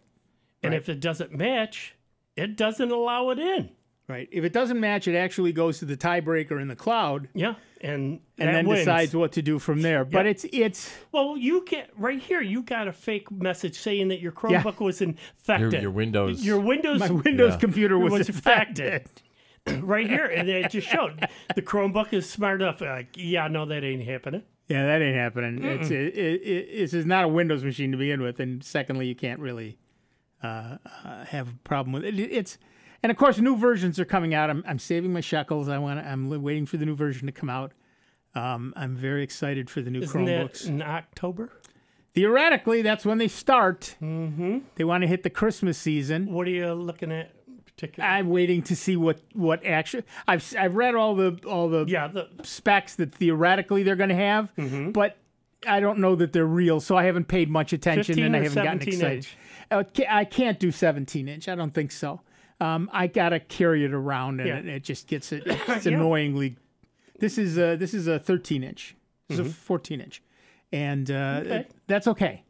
S4: And if it doesn't match, it doesn't allow it in.
S3: Right. If it doesn't match, it actually goes to the tiebreaker in the cloud.
S4: Yeah. And
S3: then
S4: wins.
S3: decides what to do from there. But it's
S4: well, you get right here. You got a fake message saying that your Chromebook was infected.
S5: Your Windows.
S3: My Windows computer was infected.
S4: Right here, and it just showed the Chromebook is smart enough. Yeah, no, that ain't happening.
S3: Yeah, that ain't happening. This is not a Windows machine to begin with, and secondly, you can't really have a problem with it. And of course, new versions are coming out. I'm saving my shekels. I'm waiting for the new version to come out. I'm very excited for the new Chromebooks.
S4: Isn't that in October?
S3: Theoretically, that's when they start. Mm-hmm. They want to hit the Christmas season.
S4: What are you looking at?
S3: I'm waiting to see what actually. I've read all the specs that theoretically they're going to have, but I don't know that they're real, so I haven't paid much attention and I haven't gotten excited. I can't do 17-inch. I don't think so. I gotta carry it around, and it just gets it. It's annoyingly. This is a 13-inch. This is a 14-inch, and that's okay.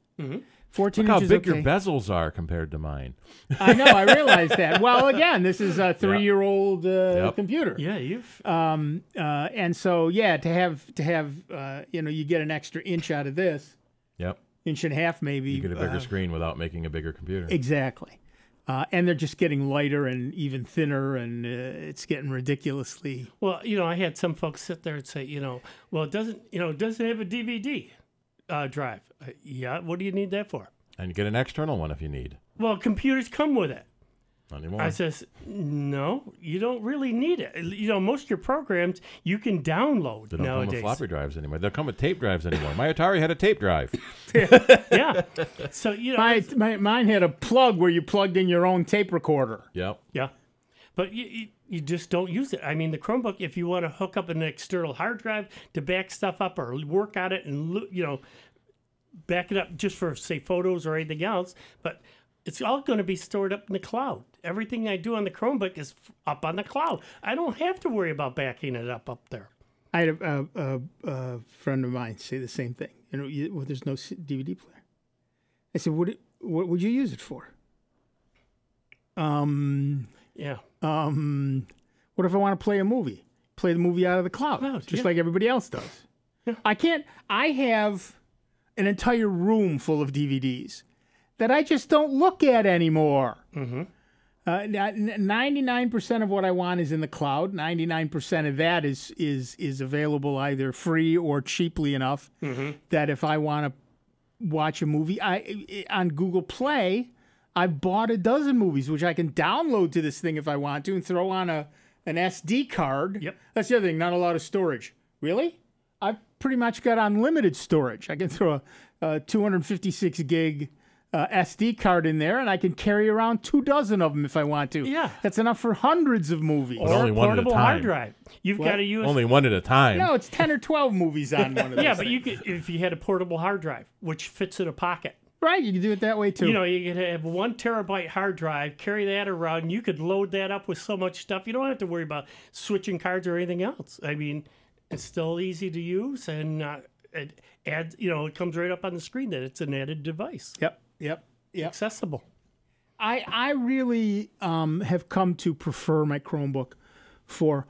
S3: 14
S5: Look how
S3: inches.
S5: big
S3: okay.
S5: your bezels are compared to mine.
S3: I know. I realize that. Well, again, this is a 3-year-old computer.
S4: Yeah, you've.
S3: And so to have you get an extra inch out of this.
S5: Yep.
S3: Inch and a half maybe.
S5: You get a bigger screen without making a bigger computer.
S3: Exactly. And they're just getting lighter and even thinner, and it's getting ridiculously.
S4: Well, I had some folks sit there and say, well, it doesn't have a DVD drive. Yeah, what do you need that for?
S5: And get an external one if you need.
S4: Well, computers come with it.
S5: Not anymore.
S4: I says, no, you don't really need it. You know, most of your programs you can download
S5: They don't
S4: nowadays.
S5: come with floppy drives anymore. They don't come with tape drives anymore. My Atari had a tape drive.
S4: Yeah. So, you know.
S3: Mine had a plug where you plugged in your own tape recorder.
S5: Yep.
S4: Yeah. But you just don't use it. I mean, the Chromebook, if you want to hook up an external hard drive to back stuff up or work on it and, you know, back it up just for, say, photos or anything else, but it's all going to be stored up in the cloud. Everything I do on the Chromebook is up on the cloud. I don't have to worry about backing it up there.
S3: I had a friend of mine say the same thing. You know, well, there's no DVD player. I said, what would you use it for?
S4: Yeah.
S3: What if I want to play a movie? Play the movie out of the cloud, just like everybody else does.
S4: Yeah.
S3: I have an entire room full of DVDs that I just don't look at anymore.
S4: Mm-hmm.
S3: 99% of what I want is in the cloud. 99% of that is available either free or cheaply enough that if I want to watch a movie, on Google Play, I've bought a dozen movies which I can download to this thing if I want to and throw on an SD card.
S4: Yep.
S3: That's the other thing, not a lot of storage. Really? I've pretty much got unlimited storage. I can throw a 256 gig SD card in there, and I can carry around 24 of them if I want to.
S4: Yeah.
S3: That's enough for hundreds of movies.
S5: But only one at a
S4: portable
S5: time.
S4: hard drive. You've got to use
S5: Only one at a time.
S3: No, it's 10 or 12 movies on one of those.
S4: Yeah, but
S3: things.
S4: you could, if you had a portable hard drive, which fits in a pocket.
S3: Right, you can do it that way too.
S4: You know, you could have 1 terabyte hard drive, carry that around, and you could load that up with so much stuff. You don't have to worry about switching cards or anything else. I mean, it's still easy to use, and it adds. You know, it comes right up on the screen that it's an added device.
S3: Yep.
S4: Accessible.
S3: I really have come to prefer my Chromebook for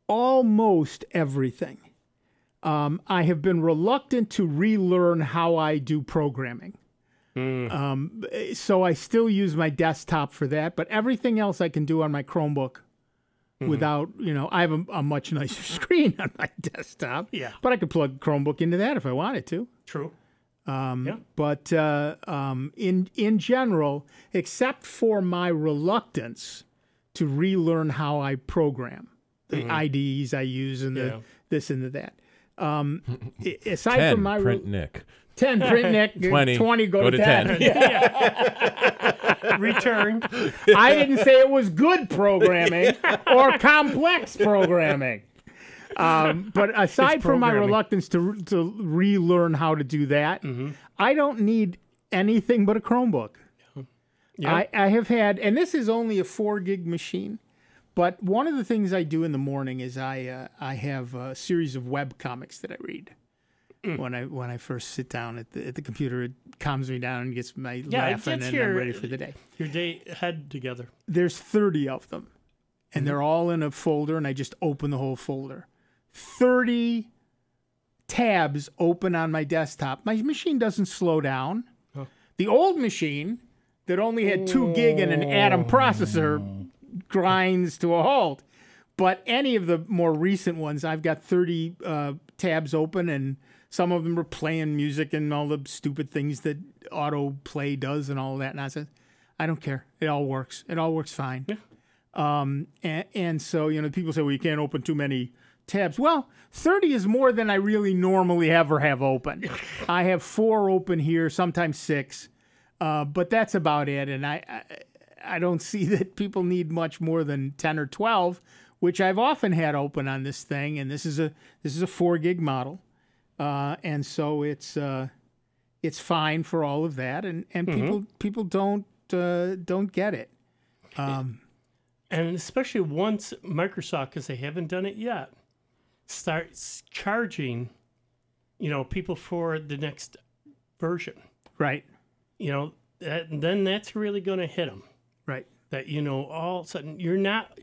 S3: almost everything. I have been reluctant to relearn how I do programming. So I still use my desktop for that, but everything else I can do on my Chromebook without, you know, I have a much nicer screen on my desktop.
S4: Yeah.
S3: But I could plug Chromebook into that if I wanted to.
S4: True.
S3: But in general, except for my reluctance to relearn how I program, the IDEs I use and the this and the that. Aside
S5: 10,
S3: from my
S5: print Nick.
S3: 10 print Nick, 20 go to 10.
S4: Return.
S3: I didn't say it was good programming or complex programming. But aside from my reluctance to relearn how to do that, I don't need anything but a Chromebook.
S4: Yeah.
S3: I have had, and this is only a 4 gig machine, but one of the things I do in the morning is I have a series of web comics that I read. When I first sit down at the computer, it calms me down and gets me laughing, and I'm ready for the day.
S4: Your day head together.
S3: There's 30 of them, and they're all in a folder, and I just open the whole folder. 30 tabs open on my desktop. My machine doesn't slow down.
S4: Oh.
S3: The old machine that only had 2 gig and an Atom processor grinds to a halt. But any of the more recent ones, I've got 30 tabs open, and some of them are playing music and all the stupid things that autoplay does and all of that nonsense. I don't care. It all works. It all works fine.
S4: Yeah.
S3: And so, you know, people say, well, you can't open too many tabs. Well, 30 is more than I really normally ever have open. I have 4 open here, sometimes 6, but that's about it. And I don't see that people need much more than 10 or 12, which I've often had open on this thing. And this is a 4 gig model, and so it's fine for all of that. And people don't get it.
S4: And especially once Microsoft, because they haven't done it yet, starts charging, you know, people for the next version.
S3: Right.
S4: You know, then that's really going to hit them.
S3: Right.
S4: That, you know, all of a sudden you're not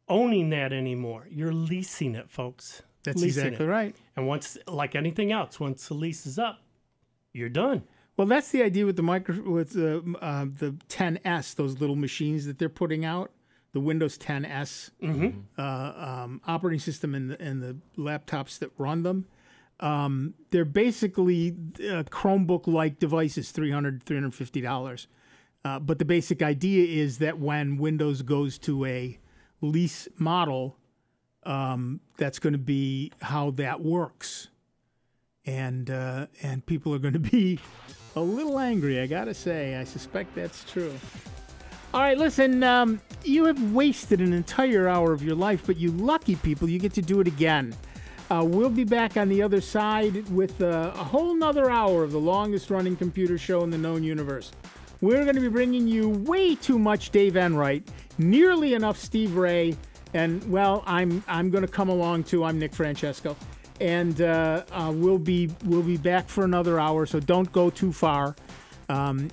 S4: owning that anymore. You're leasing it, folks.
S3: That's
S4: Leasing
S3: exactly
S4: it.
S3: right.
S4: And once, like anything else, once the lease is up, you're done.
S3: Well, that's the idea with the 10S, those little machines that they're putting out. The Windows 10S operating system and the laptops that run them. They're basically Chromebook-like devices, $350. But the basic idea is that when Windows goes to a lease model, that's going to be how that works. And people are going to be a little angry, I got to say. I suspect that's true. All right, listen, you have wasted an entire hour of your life, but you lucky people, you get to do it again. We'll be back on the other side with a whole nother hour of the longest running computer show in the known universe. We're going to be bringing you way too much Dave Enright, nearly enough Steve Ray, and, well, I'm going to come along too. I'm Nick Francesco. And we'll be back for another hour, so don't go too far. And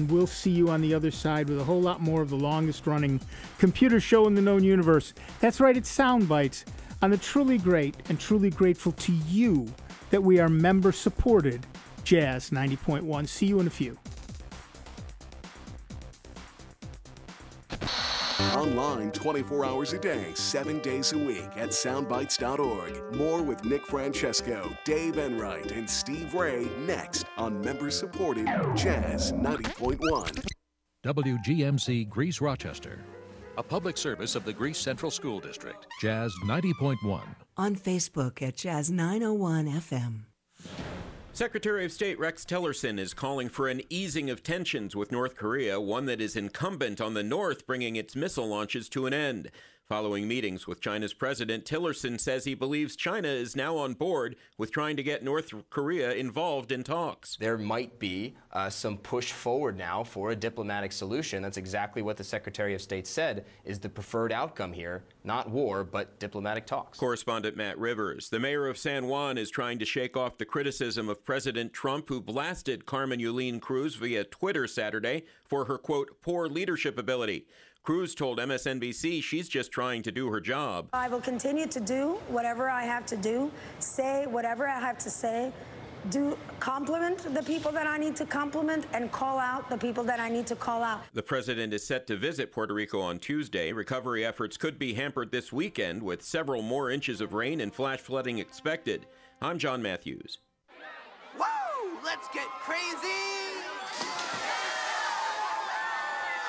S3: we'll see you on the other side with a whole lot more of the longest running computer show in the known universe. That's right, it's Sound Bytes. On the truly great and truly grateful to you that we are member supported Jazz 90.1. See you in a few.
S2: Online 24 hours a day, 7 days a week at soundbytes.org. More with Nick Francesco, Dave Enright, and Steve Ray next on member-supported Jazz 90.1.
S14: WGMC Greece Rochester.
S6: A public service of the Greece Central School District.
S14: Jazz 90.1.
S7: On Facebook at Jazz 901 FM.
S8: Secretary of State Rex Tillerson is calling for an easing of tensions with North Korea, one that is incumbent on the North bringing its missile launches to an end. Following meetings with China's president, Tillerson says he believes China is now on board with trying to get North Korea involved in talks.
S9: There might be some push forward now for a diplomatic solution. That's exactly what the Secretary of State said is the preferred outcome here, not war, but diplomatic talks.
S8: Correspondent Matt Rivers. The mayor of San Juan is trying to shake off the criticism of President Trump, who blasted Carmen Yulín Cruz via Twitter Saturday for her, quote, poor leadership ability. Cruz told MSNBC she's just trying to do her job.
S25: I will continue to do whatever I have to do, say whatever I have to say, compliment the people that I need to compliment, and call out the people that I need to call out.
S8: The president is set to visit Puerto Rico on Tuesday. Recovery efforts could be hampered this weekend with several more inches of rain and flash flooding expected. I'm John Matthews.
S26: Woo! Let's get crazy!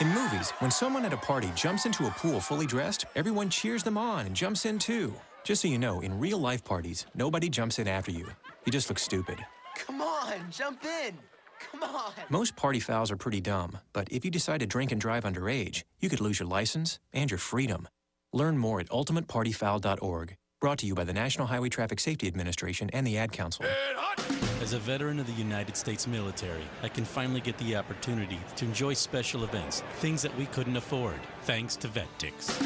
S23: In movies, when someone at a party jumps into a pool fully dressed, everyone cheers them on and jumps in too. Just so you know, in real-life parties, nobody jumps in after you. You just look stupid.
S26: Come on, jump in. Come on.
S23: Most party fouls are pretty dumb, but if you decide to drink and drive underage, you could lose your license and your freedom. Learn more at ultimatepartyfoul.org. Brought to you by the National Highway Traffic Safety Administration and the Ad Council.
S27: As a veteran of the United States military, I can finally get the opportunity to enjoy special events, things that we couldn't afford, thanks to VetTix.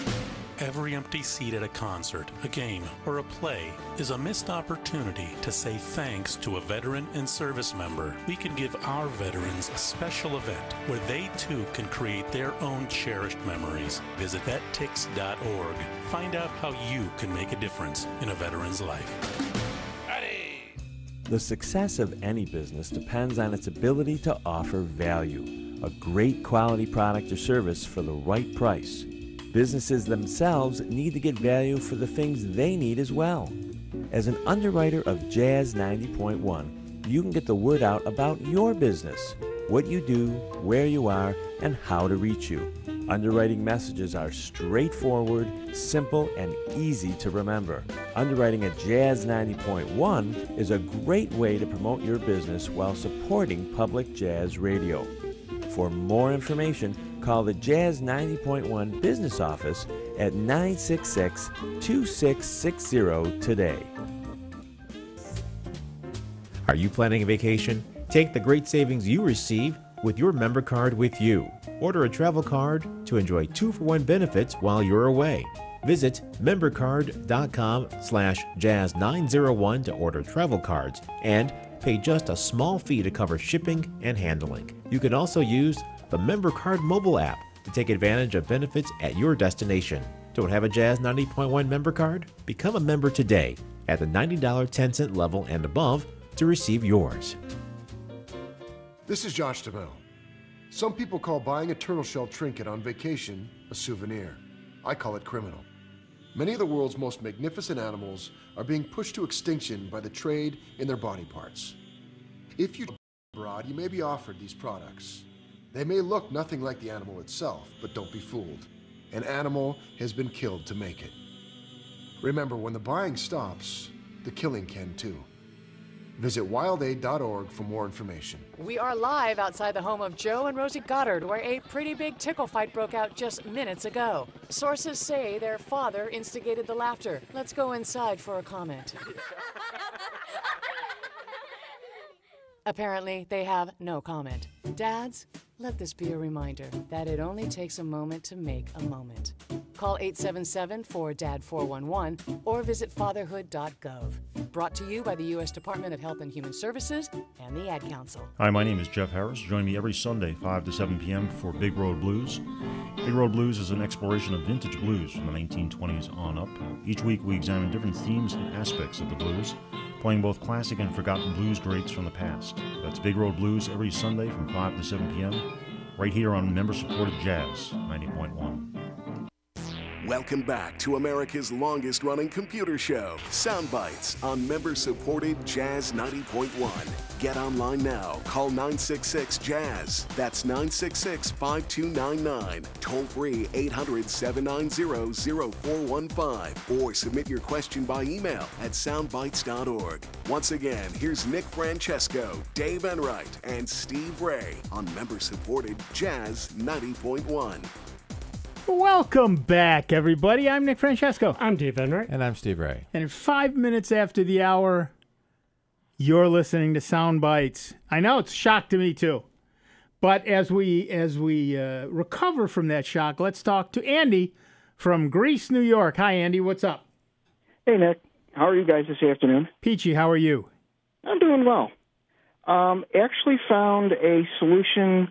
S27: Every empty seat at a concert, a game, or a play is a missed opportunity to say thanks to a veteran and service member. We can give our veterans a special event where they too can create their own cherished memories. Visit vettix.org. Find out how you can make a difference in a veteran's life.
S28: The success of any business depends on its ability to offer value, a great quality product or service for the right price. Businesses themselves need to get value for the things they need as well. As an underwriter of Jazz 90.1, you can get the word out about your business, what you do, where you are, and how to reach you. Underwriting messages are straightforward, simple, and easy to remember. Underwriting at Jazz 90.1 is a great way to promote your business while supporting public jazz radio. For more information, call the Jazz 90.1 business office at 966-2660 today.
S29: Are you planning a vacation? Take the great savings you receive with your member card with you. Order a travel card to enjoy 2-for-1 benefits while you're away. Visit membercard.com/jazz901 to order travel cards and pay just a small fee to cover shipping and handling. You can also use the Member Card mobile app to take advantage of benefits at your destination. Don't have a Jazz 90.1 member card? Become a member today at the $90 10-cent level and above to receive yours.
S30: This is Josh DeMille. Some people call buying a turtle shell trinket on vacation a souvenir. I call it criminal. Many of the world's most magnificent animals are being pushed to extinction by the trade in their body parts. If you travel abroad, you may be offered these products. They may look nothing like the animal itself, but don't be fooled. An animal has been killed to make it. Remember, when the buying stops, the killing can too. Visit wildaid.org for more information.
S10: We are live outside the home of Joe and Rosie Goddard, where a pretty big tickle fight broke out just minutes ago. Sources say their father instigated the laughter. Let's go inside for a comment. Apparently, they have no comment. Dads, let this be a reminder that it only takes a moment to make a moment. Call 877-4DAD-411 or visit fatherhood.gov. Brought to you by the U.S. Department of Health and Human Services and the Ad Council.
S11: Hi, my name is Jeff Harris. Join me every Sunday, 5 to 7 p.m. for Big Road Blues. Big Road Blues is an exploration of vintage blues from the 1920s on up. Each week we examine different themes and aspects of the blues, playing both classic and forgotten blues greats from the past. That's Big Road Blues every Sunday from 5 to 7 p.m. right here on member-supported Jazz 90.1.
S2: Welcome back to America's longest-running computer show, Sound Bytes, on member-supported Jazz 90.1. Get online now. Call 966-JAZZ. That's 966-5299. Toll-free 800-790-0415. Or submit your question by email at soundbytes.org. Once again, here's Nick Francesco, Dave Enright, and Steve Ray on member-supported Jazz 90.1.
S3: Welcome back, everybody. I'm Nick Francesco.
S4: I'm Dave Enright.
S5: And I'm Steve Ray.
S3: And 5 minutes after the hour, you're listening to Sound Bytes. I know it's a shock to me, too. But as we recover from that shock, let's talk to Andy from Greece, New York. Hi, Andy. What's up?
S12: Hey, Nick. How are you guys this afternoon?
S3: Peachy, how are you?
S12: I'm doing well. Actually found a solution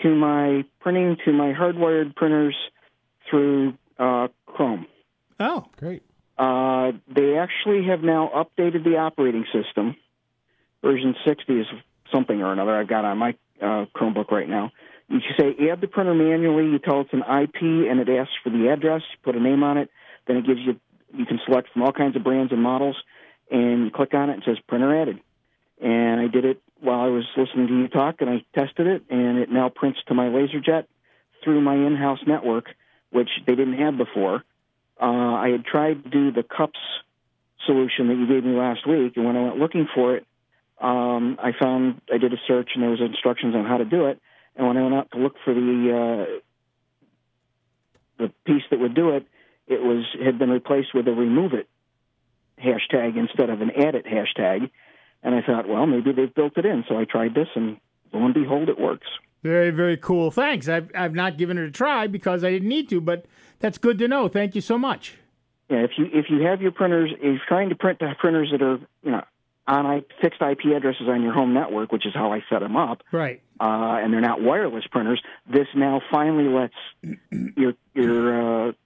S12: to my printing to my hardwired printers through Chrome.
S3: Oh, great.
S12: They actually have now updated the operating system. Version 60 is something or another I've got on my Chromebook right now. You say add the printer manually, you tell it's an IP, and it asks for the address, you put a name on it, then it gives you can select from all kinds of brands and models, and you click on it and it says printer added. And I did it while I was listening to you talk, and I tested it, and it now prints to my LaserJet through my in-house network, which they didn't have before. I had tried to do the cups solution that you gave me last week, and when I went looking for it, I did a search, and there was instructions on how to do it. And when I went out to look for the piece that would do it, had been replaced with a remove it hashtag instead of an add it hashtag. And I thought, well, maybe they've built it in. So I tried this, and lo and behold, it works.
S3: Very, very cool. Thanks. I've not given it a try because I didn't need to, but that's good to know. Thank you so much.
S12: Yeah, if you have your printers, if you're trying to print to printers that are on fixed IP addresses on your home network, which is how I set them up,
S3: right?
S12: And they're not wireless printers. This now finally lets your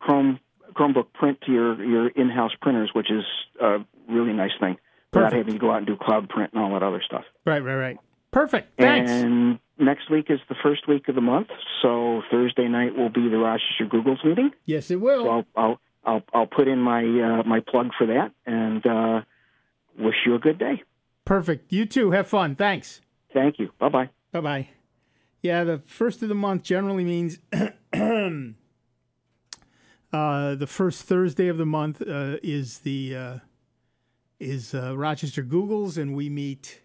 S12: Chromebook print to your in-house printers, which is a really nice thing. Without having to go out and do cloud print and all that other stuff.
S3: Right. Perfect. Thanks.
S12: And next week is the first week of the month, so Thursday night will be the Rochester Googles meeting.
S3: Yes, it will.
S12: So I'll put in my plug for that, and wish you a good day.
S3: Perfect. You too. Have fun. Thanks.
S12: Thank you. Bye-bye.
S3: Bye-bye. Yeah, the first of the month generally means the first Thursday of the month is Rochester Googles, and we meet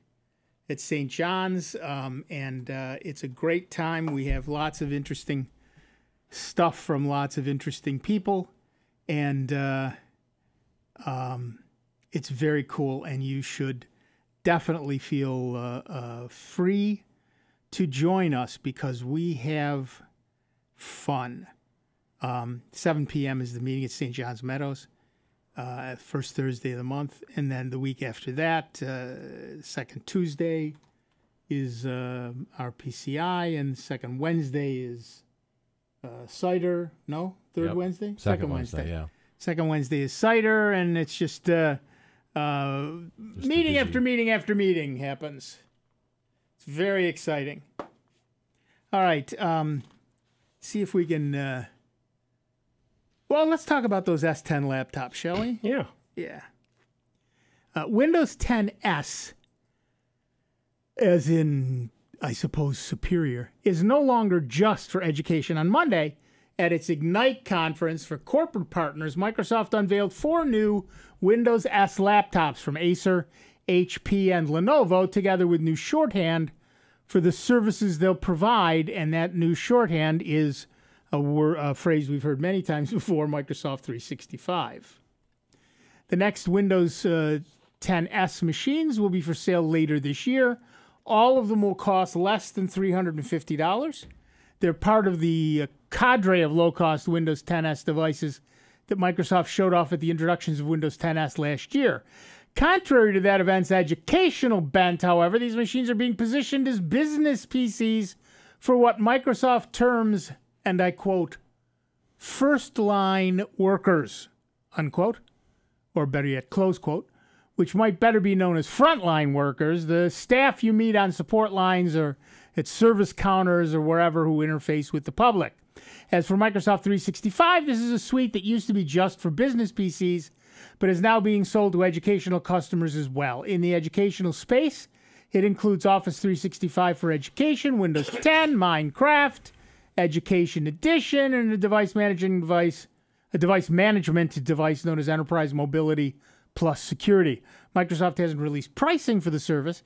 S3: at St. John's, and it's a great time. We have lots of interesting stuff from lots of interesting people, and it's very cool, and you should definitely feel free to join us because we have fun. 7 p.m. is the meeting at St. John's Meadows. First Thursday of the month, and then the week after that, second Tuesday is our PCI, and second Wednesday is cider. No, third Wednesday?
S5: Second Wednesday, yeah.
S3: Second Wednesday is cider, and it's just meeting after meeting after meeting happens. It's very exciting. All right, see if we can... Well, let's talk about those S10 laptops, shall we?
S4: Yeah.
S3: Yeah. Windows 10 S, as in I suppose, superior, is no longer just for education. On Monday, at its Ignite conference for corporate partners, Microsoft unveiled 4 new Windows S laptops from Acer, HP, and Lenovo, together with new shorthand for the services they'll provide, and that new shorthand is a phrase we've heard many times before, Microsoft 365. The next Windows 10S machines will be for sale later this year. All of them will cost less than $350. They're part of the cadre of low-cost Windows 10S devices that Microsoft showed off at the introductions of Windows 10S last year. Contrary to that event's educational bent, however, these machines are being positioned as business PCs for what Microsoft terms, and I quote, first-line workers, unquote, or better yet, close quote, which might better be known as frontline workers, the staff you meet on support lines or at service counters or wherever who interface with the public. As for Microsoft 365, this is a suite that used to be just for business PCs, but is now being sold to educational customers as well. In the educational space, it includes Office 365 for Education, Windows 10, Minecraft, Education Edition, and a device management device known as Enterprise Mobility Plus Security. Microsoft hasn't released pricing for the service,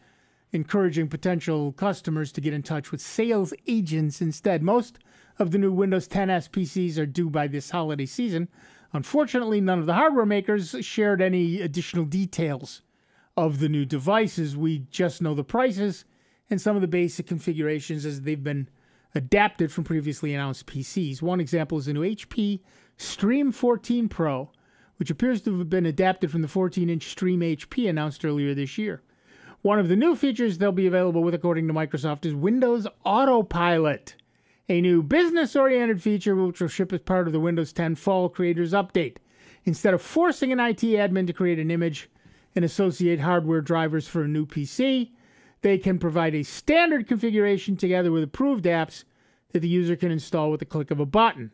S3: encouraging potential customers to get in touch with sales agents instead. Most of the new Windows 10S PCs are due by this holiday season. Unfortunately, none of the hardware makers shared any additional details of the new devices. We just know the prices and some of the basic configurations as they've been adapted from previously announced PCs. One example is the new HP Stream 14 Pro, which appears to have been adapted from the 14-inch Stream HP announced earlier this year. One of the new features they'll be available with, according to Microsoft, is Windows Autopilot, a new business-oriented feature which will ship as part of the Windows 10 Fall Creators Update. Instead of forcing an IT admin to create an image and associate hardware drivers for a new PC, they can provide a standard configuration together with approved apps that the user can install with the click of a button.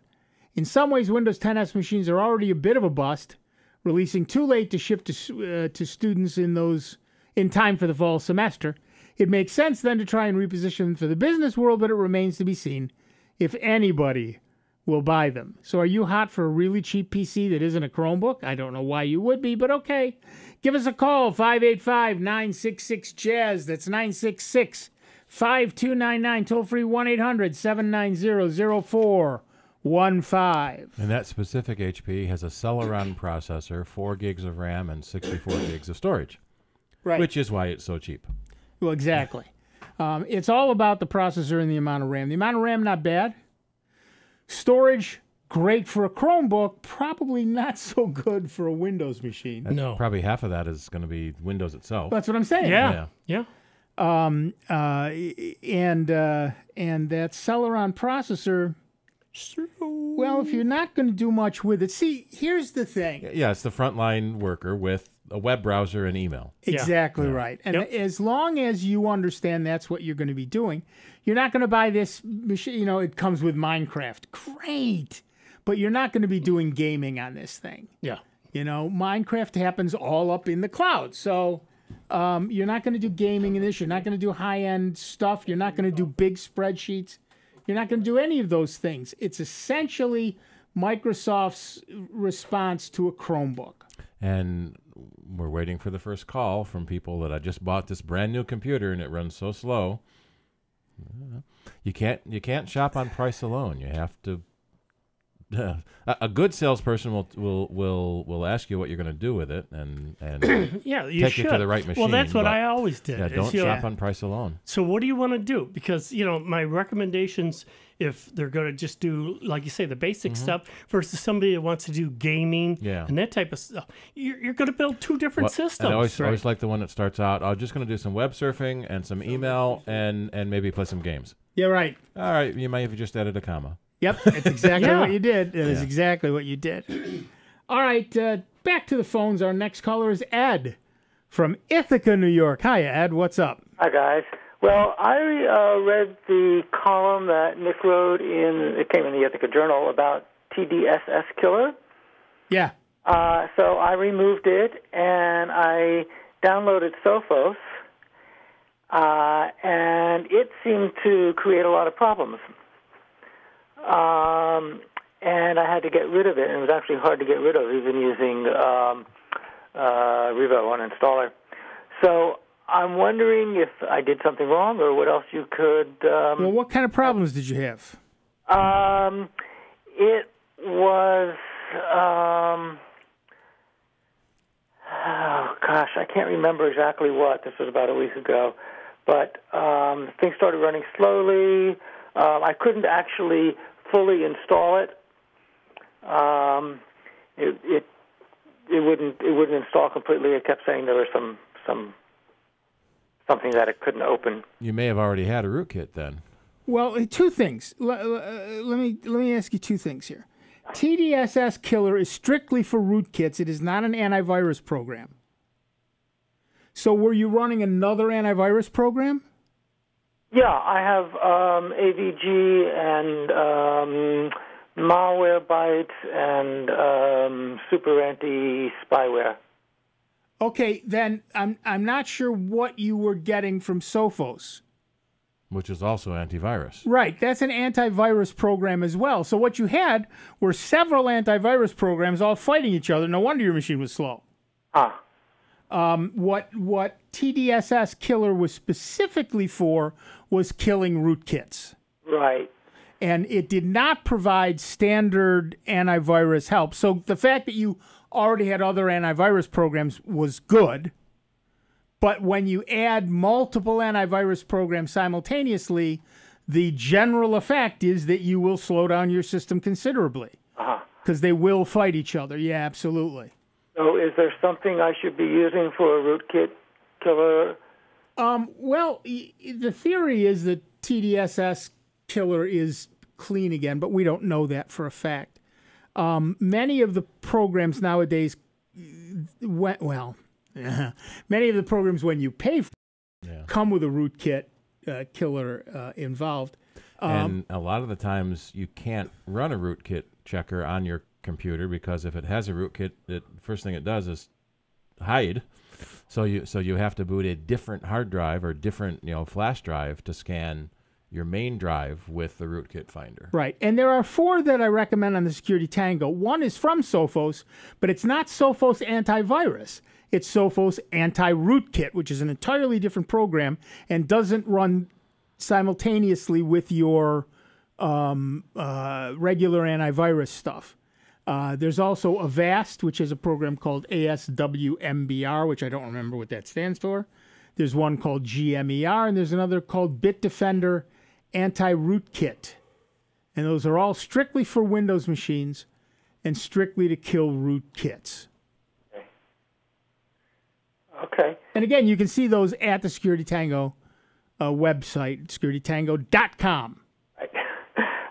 S3: In some ways, Windows 10S machines are already a bit of a bust, releasing too late to ship to students in time for the fall semester. It makes sense then to try and reposition them for the business world, but it remains to be seen if anybody will buy them. So are you hot for a really cheap PC that isn't a Chromebook? I don't know why you would be, but okay. Give us a call, 585-966-JAZZ. That's 966-5299. Toll free 1-800-790-0415.
S5: And that specific HP has a Celeron processor, 4 gigs of RAM, and 64 gigs of storage.
S3: Right.
S5: Which is why it's so cheap.
S3: Well, exactly. It's all about the processor and the amount of RAM. The amount of RAM, not bad. Storage, great for a Chromebook, probably not so good for a Windows machine.
S5: No. Probably half of that is going to be Windows itself.
S3: That's what I'm saying.
S4: Yeah.
S3: And that Celeron processor, well, if you're not going to do much with it, see, here's the thing.
S5: Yeah, it's the frontline worker with a web browser and email.
S3: Exactly right. And as long as you understand that's what you're going to be doing, you're not going to buy this machine. You know, it comes with Minecraft. Great. But you're not going to be doing gaming on this thing.
S4: Yeah.
S3: You know, Minecraft happens all up in the cloud. So you're not going to do gaming in this. You're not going to do high-end stuff. You're not going to do big spreadsheets. You're not going to do any of those things. It's essentially Microsoft's response to a Chromebook.
S5: And we're waiting for the first call from people that I just bought this brand new computer and it runs so slow. You can't shop on price alone. You have to. A good salesperson will ask you what you're going to do with it and
S4: yeah,
S5: take you to the right machine.
S4: Well, that's what I always did.
S5: Yeah, don't shop on price alone.
S4: So what do you want to do? Because, you know, my recommendations, if they're going to just do, like you say, the basic stuff versus somebody that wants to do gaming and that type of stuff, you're going to build two different systems.
S5: I always like the one that starts out, I'm just going to do some web surfing and some email and maybe play some games.
S3: Yeah, right.
S5: All right, you might have just added a comma.
S3: Yep, that's exactly what you did. That is exactly what you did. All right, back to the phones. Our next caller is Ed from Ithaca, New York. Hi, Ed. What's up?
S13: Hi, guys. Well, I read the column that Nick wrote it came in the Ithaca Journal about TDSS Killer.
S3: Yeah.
S13: So I removed it, and I downloaded Sophos. and it seemed to create a lot of problems. And I had to get rid of it, and it was actually hard to get rid of, even using Revo on installer. So I'm wondering if I did something wrong, or what else you could...
S3: well, what kind of problems did you have?
S13: It was... oh, gosh, I can't remember exactly what. This was about a week ago. But things started running slowly. I couldn't actually fully install it. It wouldn't install completely. It kept saying there was something that it couldn't open.
S5: You may have already had a rootkit then.
S3: Well, two things. Let me ask you two things here. TDSS Killer is strictly for rootkits. It is not an antivirus program. So were you running another antivirus program?
S13: Yeah, I have AVG and malware bytes and super anti-spyware.
S3: Okay, then I'm not sure what you were getting from Sophos.
S5: Which is also antivirus.
S3: Right, that's an antivirus program as well. So what you had were several antivirus programs all fighting each other. No wonder your machine was slow. What TDSS Killer was specifically for was killing rootkits.
S13: Right.
S3: And it did not provide standard antivirus help. So the fact that you already had other antivirus programs was good. But when you add multiple antivirus programs simultaneously, the general effect is that you will slow down your system considerably. Because they will fight each other. Yeah, absolutely.
S13: So is there something I should be using for a rootkit killer?
S3: Well, the theory is that TDSS Killer is clean again, but we don't know that for a fact. Many of the programs nowadays, many of the programs when you pay for come with a rootkit killer involved.
S5: And a lot of the times you can't run a rootkit checker on your computer because if it has a rootkit, the first thing it does is hide. So you have to boot a different hard drive or different flash drive to scan your main drive with the rootkit finder.
S3: Right, and there are 4 that I recommend on the Security Tango. One is from Sophos, but it's not Sophos Antivirus. It's Sophos Anti-Rootkit, which is an entirely different program and doesn't run simultaneously with your regular antivirus stuff. There's also Avast, which is a program called ASWMBR, which I don't remember what that stands for. There's one called GMER, and there's another called Bitdefender Anti-Rootkit. And those are all strictly for Windows machines and strictly to kill rootkits.
S13: Okay.
S3: And again, you can see those at the Security Tango website, securitytango.com.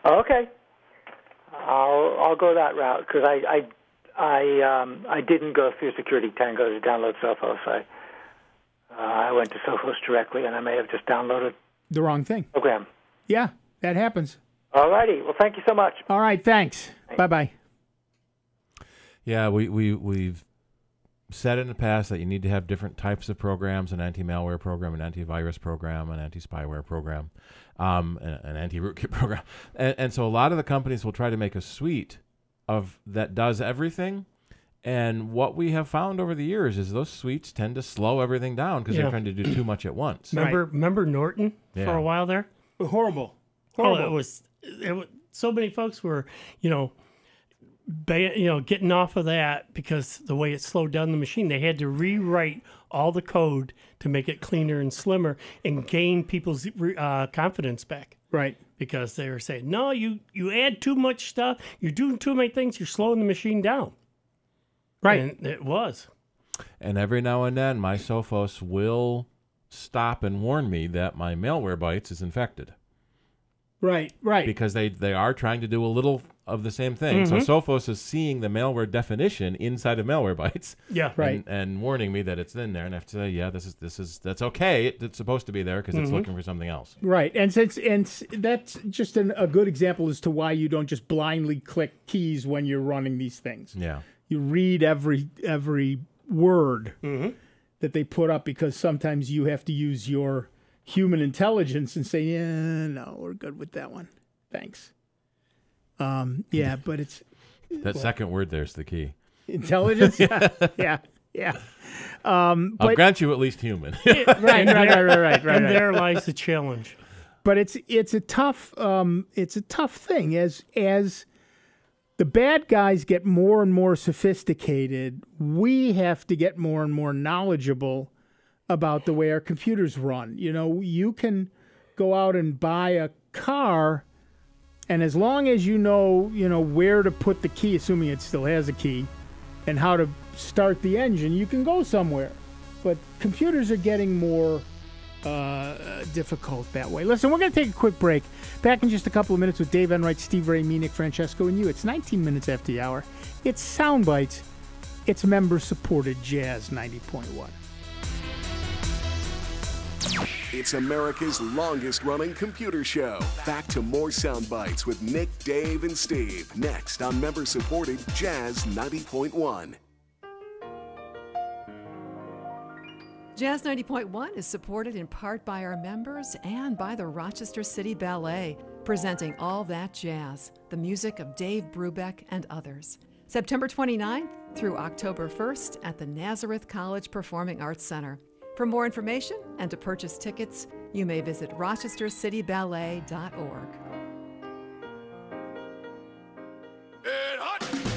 S13: Okay. I'll go that route because I didn't go through Security Tango to download Sophos. I went to Sophos directly, and I may have just downloaded
S3: the wrong thing.
S13: Program.
S3: Yeah, that happens.
S13: All righty. Well, thank you so much.
S3: All right, thanks. Bye-bye.
S5: Yeah, we've said in the past that you need to have different types of programs: an anti-malware program, an antivirus program, an anti-spyware program, an anti-rootkit program. And so a lot of the companies will try to make a suite that does everything. And what we have found over the years is those suites tend to slow everything down because they're trying to do too much at once.
S4: Remember Norton for a while there?
S3: Horrible.
S4: Oh, it was so many folks were, getting off of that because the way it slowed down the machine. They had to rewrite all the code to make it cleaner and slimmer and gain people's confidence back.
S3: Right.
S4: Because they were saying, no, you add too much stuff. You're doing too many things. You're slowing the machine down.
S3: Right.
S4: And it was.
S5: And every now and then, my Sophos will stop and warn me that my malware bytes is infected.
S3: Right.
S5: Because they are trying to do a little of the same thing.
S4: Mm-hmm.
S5: So Sophos is seeing the malware definition inside of malware bytes.
S4: Yeah.
S3: Right.
S5: And warning me that it's in there, and I have to say, yeah, that's okay. It's supposed to be there because it's looking for something else.
S3: Right. And that's just a good example as to why you don't just blindly click keys when you're running these things.
S5: Yeah.
S3: You read every word that they put up because sometimes you have to use your human intelligence and say, yeah, no, we're good with that one. Thanks. Yeah, but it's...
S5: That second word there's the key.
S3: Intelligence? Yeah.
S5: I'll grant you at least human.
S3: Right.
S4: And there lies the challenge.
S3: But it's a tough thing as the bad guys get more and more sophisticated. We have to get more and more knowledgeable about the way our computers run. You know, you can go out and buy a car, and as long as you know where to put the key, assuming it still has a key, and how to start the engine, you can go somewhere. But computers are getting more difficult that way. Listen, we're going to take a quick break. Back in just a couple of minutes with Dave Enright, Steve Ray, me, Nick Francesco, and you. It's 19 minutes after the hour. It's Sound Bytes. It's member-supported Jazz 90.1.
S2: It's America's longest-running computer show. Back to more Sound Bytes with Nick, Dave, and Steve. Next on member-supported Jazz 90.1.
S1: Jazz 90.1 is supported in part by our members and by the Rochester City Ballet, presenting All That Jazz, the music of Dave Brubeck and others. September 29th through October 1st at the Nazareth College Performing Arts Center. For more information and to purchase tickets, you may visit rochestercityballet.org.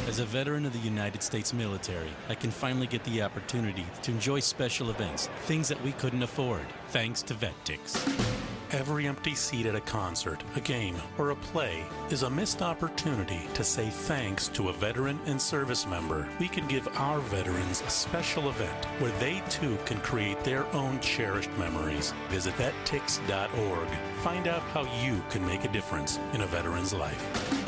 S27: As a veteran of the United States military, I can finally get the opportunity to enjoy special events, things that we couldn't afford, thanks to VetTix. Every empty seat at a concert, a game, or a play is a missed opportunity to say thanks to a veteran and service member. We can give our veterans a special event where they too can create their own cherished memories. Visit vettix.org. Find out how you can make a difference in a veteran's life.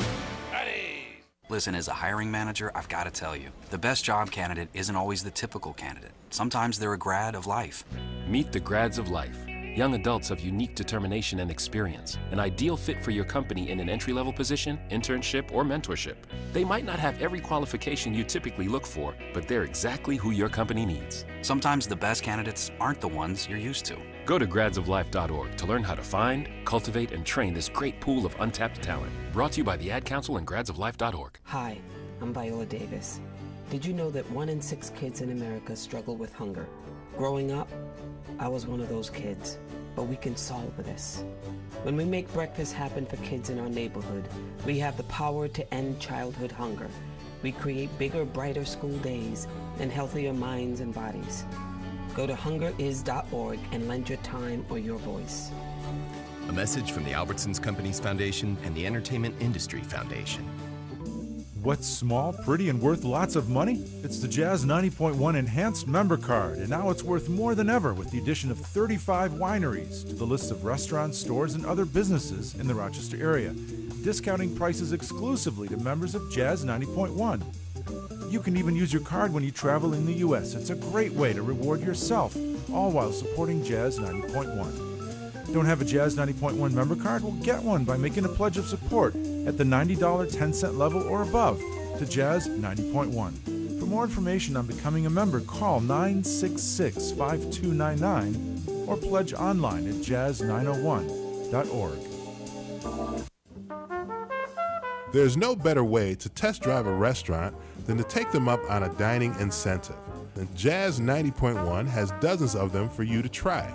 S15: Listen, as a hiring manager, I've got to tell you, the best job candidate isn't always the typical candidate. Sometimes they're a grad of life.
S16: Meet the grads of life. Young adults of unique determination and experience, an ideal fit for your company in an entry-level position, internship, or mentorship. They might not have every qualification you typically look for, but they're exactly who your company needs.
S15: Sometimes the best candidates aren't the ones you're used to.
S16: Go to gradsoflife.org to learn how to find, cultivate, and train this great pool of untapped talent. Brought to you by the Ad Council and gradsoflife.org.
S17: Hi, I'm Viola Davis. Did you know that 1 in 6 kids in America struggle with hunger? Growing up, I was one of those kids, but we can solve this. When we make breakfast happen for kids in our neighborhood, we have the power to end childhood hunger. We create bigger, brighter school days and healthier minds and bodies. Go to hungeris.org and lend your time or your voice.
S18: A message from the Albertsons Companies Foundation and the Entertainment Industry Foundation.
S19: What's small, pretty, and worth lots of money? It's the Jazz 90.1 Enhanced Member Card, and now it's worth more than ever with the addition of 35 wineries to the list of restaurants, stores, and other businesses in the Rochester area, discounting prices exclusively to members of Jazz 90.1. You can even use your card when you travel in the U.S. It's a great way to reward yourself, all while supporting Jazz 90.1. Don't have a Jazz 90.1 member card? Well, get one by making a pledge of support at the $90 10-cent level or above to Jazz 90.1. For more information on becoming a member, call 966-5299 or pledge online at jazz901.org.
S20: There's no better way to test drive a restaurant than to take them up on a dining incentive. And Jazz 90.1 has dozens of them for you to try.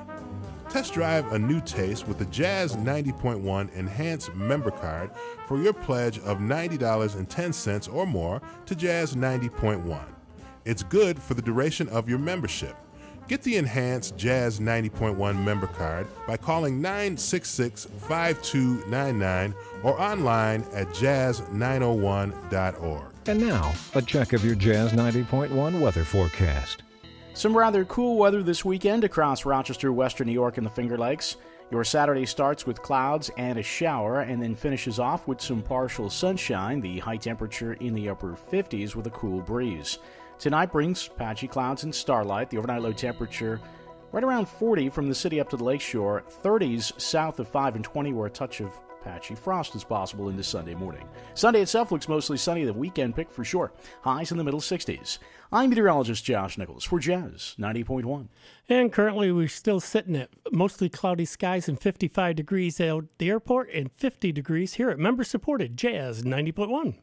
S20: Test drive a new taste with the Jazz 90.1 Enhanced Member Card for your pledge of $90.10 or more to Jazz 90.1. It's good for the duration of your membership. Get the Enhanced Jazz 90.1 Member Card by calling 966-5299 or online at jazz901.org.
S14: And now, a check of your Jazz 90.1 weather forecast.
S21: Some rather cool weather this weekend across Rochester, Western New York, and the Finger Lakes. Your Saturday starts with clouds and a shower and then finishes off with some partial sunshine, the high temperature in the upper 50s with a cool breeze. Tonight brings patchy clouds and starlight, the overnight low temperature right around 40 from the city up to the lakeshore, 30s south of 5 and 20 where a touch of Patchy frost is possible into Sunday morning. Sunday itself looks mostly sunny, the weekend pick for sure. Highs in the middle 60s. I'm meteorologist Josh Nichols for Jazz 90.1.
S4: And currently we're still sitting at mostly cloudy skies and 55 degrees at the airport and 50 degrees here at member-supported Jazz 90.1.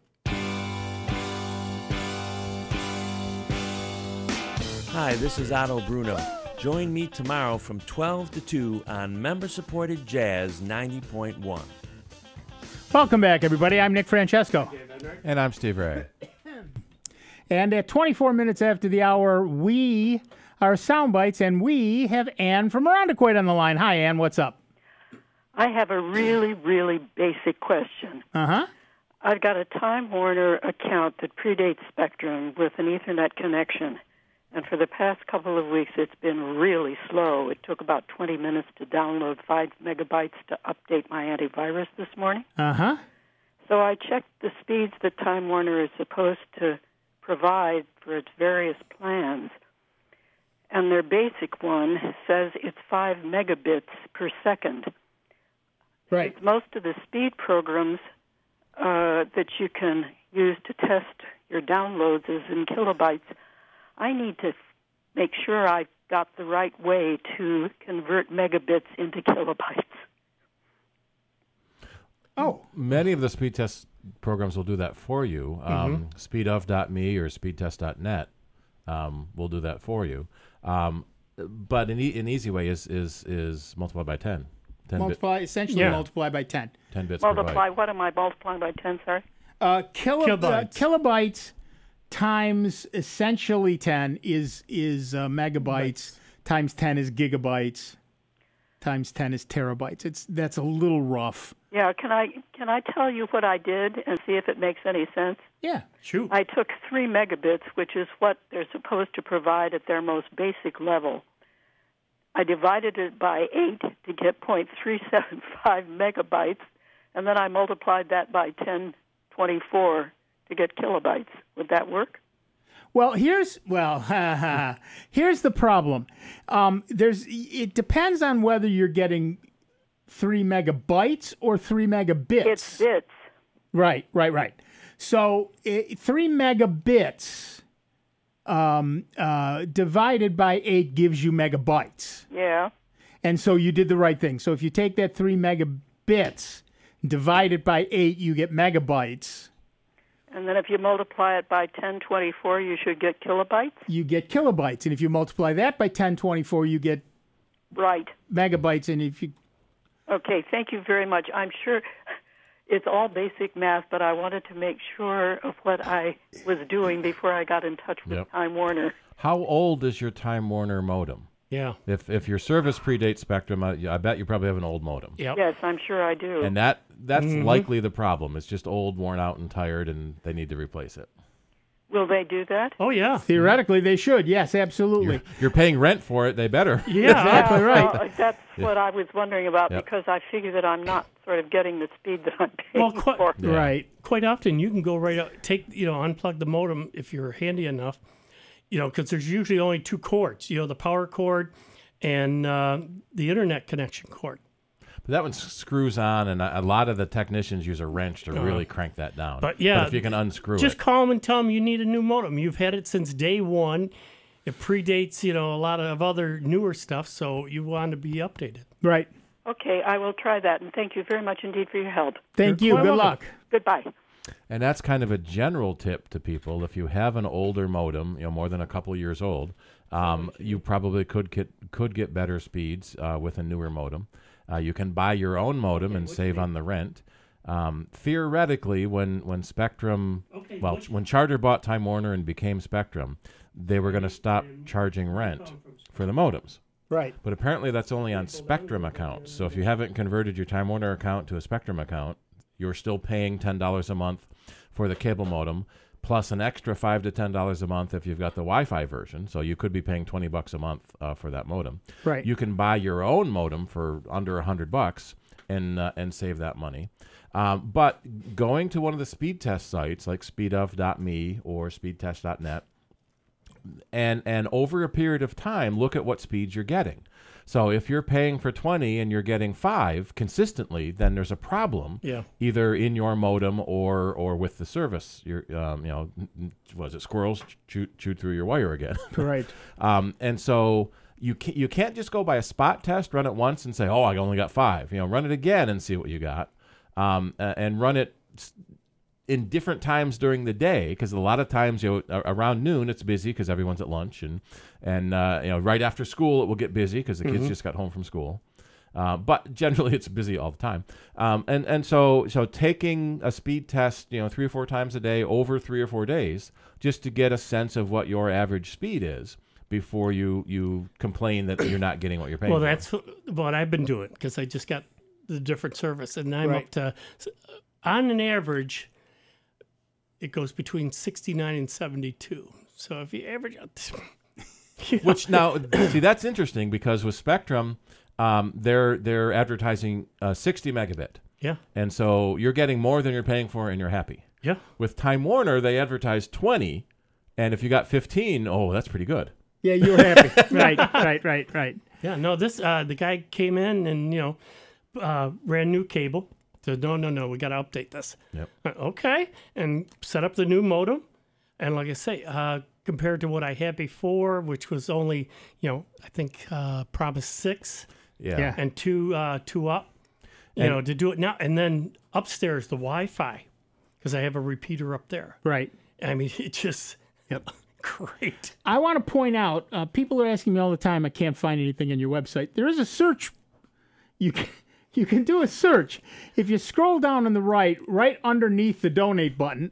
S6: Hi, this is Otto Bruno. Join me tomorrow from 12 to 2 on member-supported Jazz 90.1.
S3: Welcome back, everybody. I'm Nick Francesco.
S5: And I'm Steve Ray.
S3: And at 24 minutes after the hour, we are Sound Bites, and we have Ann from Irondequoit on the line. Hi, Ann. What's up?
S7: I have a really, really basic question.
S3: Uh-huh.
S7: I've got a Time Warner account that predates Spectrum with an Ethernet connection. And for the past couple of weeks, it's been really slow. It took about 20 minutes to download 5 megabytes to update my antivirus this morning.
S3: Uh-huh.
S7: So I checked the speeds that Time Warner is supposed to provide for its various plans. And their basic one says it's 5 megabits per second.
S3: Right.
S7: It's most of the speed programs that you can use to test your downloads is in kilobytes. I need to make sure I've got the right way to convert megabits into kilobytes.
S3: Oh.
S5: Many of the speed test programs will do that for you. Speedof.me or speedtest.net will do that for you. But an easy way is multiply by 10.
S3: Multiply by 10.
S5: 10 bits
S7: multiply,
S5: per byte.
S7: what am I multiplying by 10, sorry?
S3: Kilobytes. Kilobytes times essentially 10 is megabytes. Times 10 is gigabytes. Times 10 is terabytes. That's a little rough.
S7: Yeah, can I tell you what I did and see if it makes any sense?
S3: Yeah,
S4: shoot.
S7: I took 3 megabits, which is what they're supposed to provide at their most basic level. I divided it by 8 to get 0.375 megabytes, and then I multiplied that by 1024 to get kilobytes. Would that work?
S3: Well, here's the problem. It depends on whether you're getting 3 megabytes or 3 megabits.
S7: It's bits.
S3: Right. So 3 megabits divided by 8 gives you megabytes.
S7: Yeah.
S3: And so you did the right thing. So if you take that 3 megabits, divide it by 8, you get megabytes.
S7: And then if you multiply it by 1024, you should get kilobytes?
S3: You get kilobytes. And if you multiply that by 1024, you get megabytes. And if you...
S7: Okay, thank you very much. I'm sure it's all basic math, but I wanted to make sure of what I was doing before I got in touch with Time Warner.
S5: How old is your Time Warner modem?
S4: Yeah.
S5: If your service predates Spectrum, I bet you probably have an old modem.
S7: Yep. Yes, I'm sure I do.
S5: And that's likely the problem. It's just old, worn out, and tired, and they need to replace it.
S7: Will they do that?
S4: Oh, yeah.
S3: Theoretically, they should. Yes, absolutely.
S5: You're paying rent for it. They better.
S3: Yeah, exactly right.
S7: Well, that's what I was wondering about because I figure that I'm not sort of getting the speed that I'm paying for.
S3: Right.
S4: Quite often, you can go right out, unplug the modem if you're handy enough, because there's usually only 2 cords, the power cord and the internet connection cord.
S5: But that one screws on, and a lot of the technicians use a wrench to really crank that down.
S4: But if
S5: you can unscrew
S4: just
S5: it.
S4: call them and tell them you need a new modem. You've had it since day one. It predates, a lot of other newer stuff, so you want to be updated.
S3: Right.
S7: Okay, I will try that, and thank you very much indeed for your help.
S3: Thank you. Good luck.
S7: Goodbye.
S5: And that's kind of a general tip to people. If you have an older modem, more than a couple years old, you probably could get better speeds with a newer modem. You can buy your own modem and save on the rent. Theoretically, when Spectrum, when Charter bought Time Warner and became Spectrum, they were going to stop charging rent for the modems.
S3: Right.
S5: But apparently that's only on Spectrum accounts. So if you haven't converted your Time Warner account to a Spectrum account, you're still paying $10 a month for the cable modem, plus an extra $5 to $10 a month if you've got the Wi-Fi version. So you could be paying $20 a month for that modem.
S3: Right.
S5: You can buy your own modem for under $100 and save that money. But going to one of the speed test sites like speedof.me or speedtest.net and over a period of time, look at what speeds you're getting. So if you're paying for 20 and you're getting 5 consistently, then there's a problem.
S4: Yeah.
S5: Either in your modem or with the service. You're, was it squirrels chewed through your wire again?
S3: Right.
S5: And so you can't just go by a spot test, run it once and say, oh, I only got 5. Run it again and see what you got, and run it in different times during the day, because a lot of times around noon it's busy because everyone's at lunch, and right after school it will get busy because the kids just got home from school. But generally it's busy all the time. And so taking a speed test 3 or 4 times a day over 3 or 4 days, just to get a sense of what your average speed is before you complain that you're not getting what you're paying.
S4: Well,
S5: for.
S4: that's what I've been doing, because I just got the different service, and I'm up to, on an average, it goes between 69 and 72. So if you average out,
S5: which now, see, that's interesting, because with Spectrum, they're advertising 60 megabit.
S4: Yeah.
S5: And so you're getting more than you're paying for, and you're happy.
S4: Yeah.
S5: With Time Warner, they advertise 20, and if you got 15, oh, that's pretty good.
S3: Yeah, you were happy. Right.
S4: Yeah, no, this the guy came in and ran new cable. Said, no, we got to update this.
S5: Yep.
S4: Okay, and set up the new modem, and like I say, compared to what I had before, which was only I think Promise 6, and two up, to do it now, and then upstairs the Wi-Fi, because I have a repeater up there.
S3: Right.
S4: I mean, it just great.
S3: I want to point out, people are asking me all the time, I can't find anything on your website. There is a search. You can do a search. If you scroll down on the right underneath the donate button,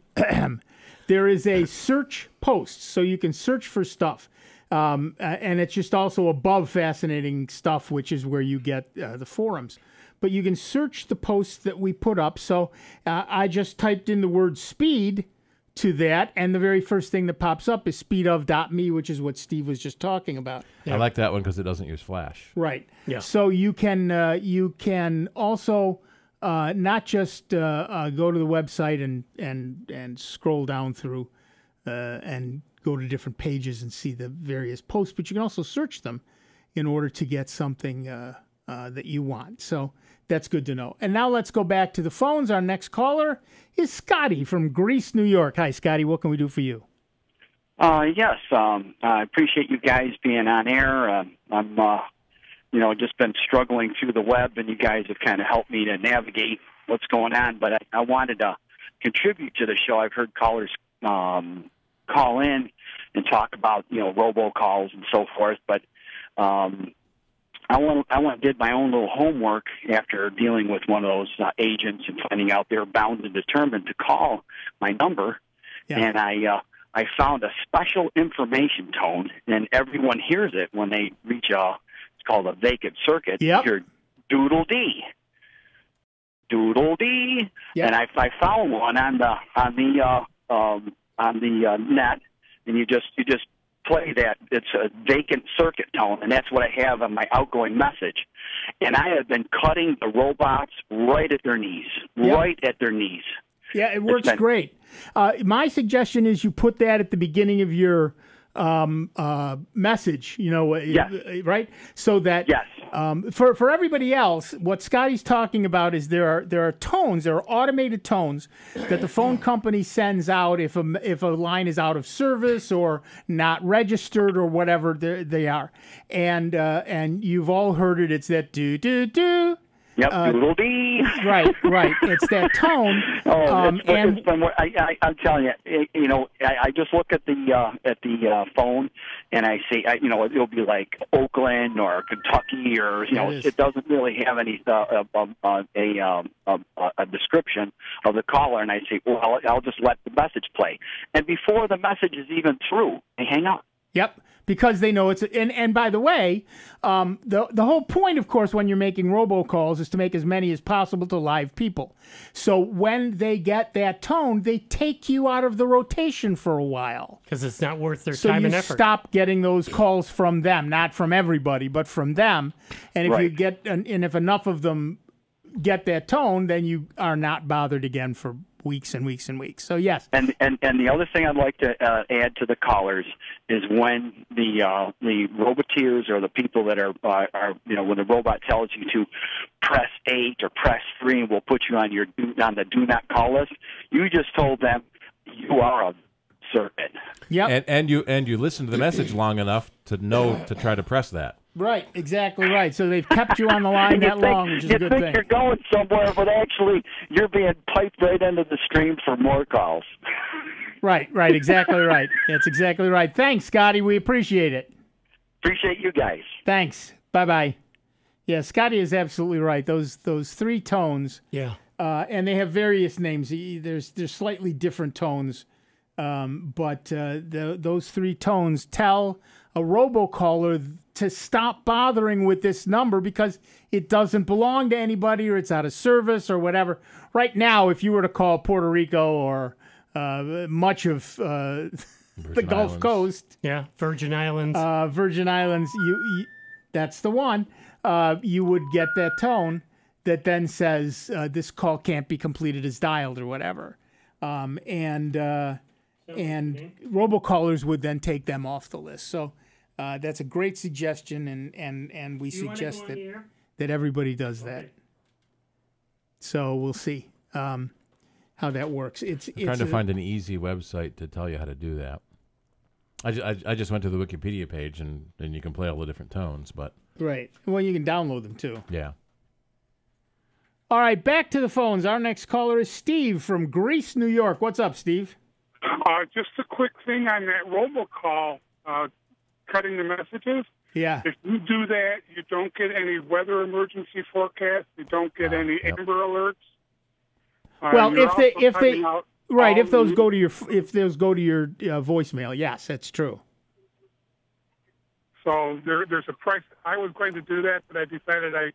S3: there is a search post, so you can search for stuff. And it's just also above fascinating stuff, which is where you get the forums. But you can search the posts that we put up. So I just typed in the word speed to that, and the very first thing that pops up is speedof.me, which is what Steve was just talking about.
S5: Yeah. I like that one because it doesn't use Flash.
S3: Right.
S4: Yeah.
S3: So you can also not just go to the website and scroll down through and go to different pages and see the various posts, but you can also search them in order to get something that you want. So that's good to know. And now let's go back to the phones. Our next caller is Scotty from Greece, New York. Hi, Scotty. What can we do for you?
S8: Yes. I appreciate you guys being on air. I'm, just been struggling through the web, and you guys have kind of helped me to navigate what's going on. But I wanted to contribute to the show. I've heard callers call in and talk about, robocalls and so forth. But I went and did my own little homework after dealing with one of those agents and finding out they were bound and determined to call my number. Yeah. And I found a special information tone, and everyone hears it when they reach it's called a vacant circuit.
S3: Yep.
S8: You hear doodle-dee. Doodle-dee.
S3: Yep.
S8: And I found one on the net, and you just play that. It's a vacant circuit tone, and that's what I have on my outgoing message. And I have been cutting the robots right at their knees.
S3: Yeah, it works great. My suggestion is you put that at the beginning of your message, right? So that for everybody else, what Scotty's talking about is there are tones, there are automated tones that the phone company sends out if a line is out of service or not registered or whatever they are, and you've all heard it. It's that do do do.
S8: Yep, doodle-dee.
S3: Right. It's that tone.
S8: I'm telling you, I just look at the phone, and I see, it'll be like Oakland or Kentucky, or it doesn't really have any a description of the caller, and I say, well, I'll just let the message play, and before the message is even through, they hang up.
S3: Yep. Because they know it's and by the way, the whole point, of course, when you're making robocalls is to make as many as possible to live people. So when they get that tone, they take you out of the rotation for a while
S4: because it's not worth their time and effort.
S3: So you stop getting those calls from them, not from everybody, but from them. And if you get if enough of them get that tone, then you are not bothered again for weeks and weeks and weeks. So yes.
S8: And the other thing I'd like to add to the callers is when the roboteers or the people that are when the robot tells you to press 8 or press 3 and we'll put you on the do not call list, you just told them you are a serpent.
S3: Yep.
S5: And you listen to the message long enough to know to try to press that.
S3: Right, exactly right. So they've kept you on the line that long, which is a good thing.
S8: You think you're going somewhere, but actually you're being piped right into the stream for more calls.
S3: Right, exactly right. That's exactly right. Thanks, Scotty. We appreciate it.
S8: Appreciate you guys.
S3: Thanks. Bye-bye. Yeah, Scotty is absolutely right. Those 3 tones.
S4: Yeah.
S3: And they have various names. There's slightly different tones, but those 3 tones tell a robocaller to stop bothering with this number because it doesn't belong to anybody or it's out of service or whatever. Right now, if you were to call Puerto Rico or much of the Gulf Coast,
S4: Virgin Islands,
S3: you that's the one. You would get that tone that then says this call can't be completed as dialed or whatever, and robocallers would then take them off the list. So that's a great suggestion, and we suggest that everybody does that. So we'll see how that works.
S5: I'm trying to find an easy website to tell you how to do that. I just went to the Wikipedia page, and you can play all the different tones, but
S3: right. Well, you can download them too.
S5: Yeah.
S3: All right, back to the phones. Our next caller is Steve from Greece, New York. What's up, Steve?
S9: Just a quick thing on that robocall, cutting the messages.
S3: Yeah.
S9: If you do that, you don't get any weather emergency forecast. You don't get any Amber Alerts.
S3: Well, if those go to your voicemail, yes, that's true.
S9: So there's a price. I was going to do that, but I decided I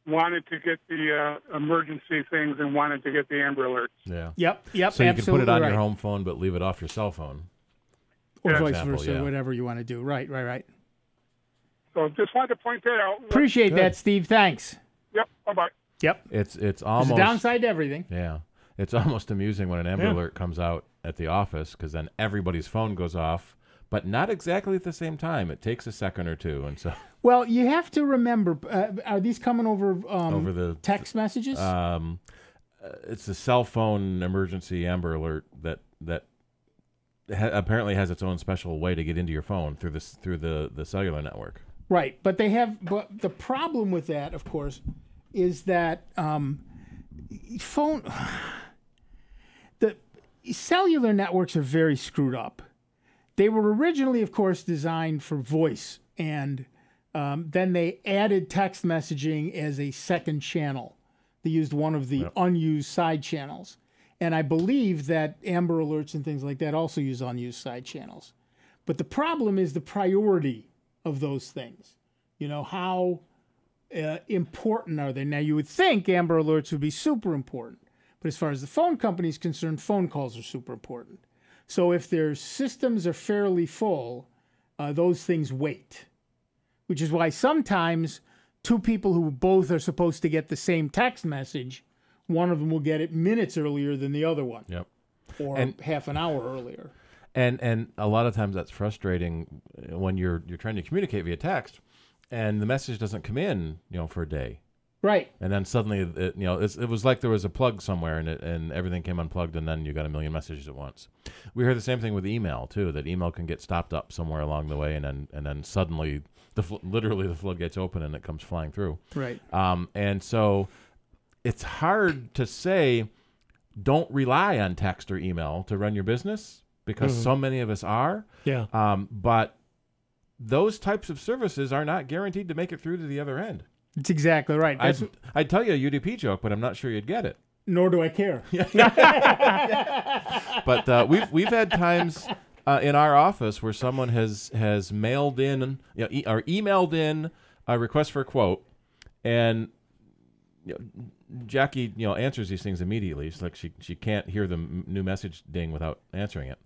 S9: wanted to get the emergency things and wanted to get the Amber Alerts.
S5: Yeah.
S3: Yep.
S5: So you can put it on your home phone, but leave it off your cell phone.
S3: Or vice versa, whatever you want to do. Right.
S9: So just wanted to point that out.
S3: Appreciate that, Steve. Thanks.
S9: Yep. Bye-bye.
S3: Yep.
S5: It's almost...
S3: There's a downside to everything.
S5: Yeah. It's almost amusing when an Amber Alert comes out at the office because then everybody's phone goes off, but not exactly at the same time. It takes a second or two. And so...
S3: Well, you have to remember, are these coming over
S5: the
S3: text messages?
S5: It's a cell phone emergency Amber Alert that apparently has its own special way to get into your phone through the cellular network.
S3: Right, but the problem with that, of course, is that the cellular networks are very screwed up. They were originally, of course, designed for voice, and then they added text messaging as a second channel. They used one of the unused side channels. And I believe that Amber Alerts and things like that also use unused side channels. But the problem is the priority of those things. You know, how important are they? Now, you would think Amber Alerts would be super important. But as far as the phone company is concerned, phone calls are super important. So if their systems are fairly full, those things wait. Which is why sometimes 2 people who both are supposed to get the same text message, one of them will get it minutes earlier than the other one.
S5: Yep.
S3: Or half an hour earlier.
S5: And a lot of times that's frustrating when you're trying to communicate via text and the message doesn't come in, for a day.
S3: Right.
S5: And then suddenly it was like there was a plug somewhere and everything came unplugged and then you got a million messages at once. We heard the same thing with email too, that email can get stopped up somewhere along the way and then suddenly literally the floodgates open and it comes flying through.
S3: Right.
S5: And so it's hard to say don't rely on text or email to run your business because so many of us are.
S4: Yeah.
S5: But those types of services are not guaranteed to make it through to the other end.
S3: That's exactly right.
S5: I'd tell you a UDP joke, but I'm not sure you'd get it.
S3: Nor do I care.
S5: But we've had times in our office where someone has mailed in or emailed in a request for a quote, and Jackie answers these things immediately. It's like she can't hear the new message ding without answering it.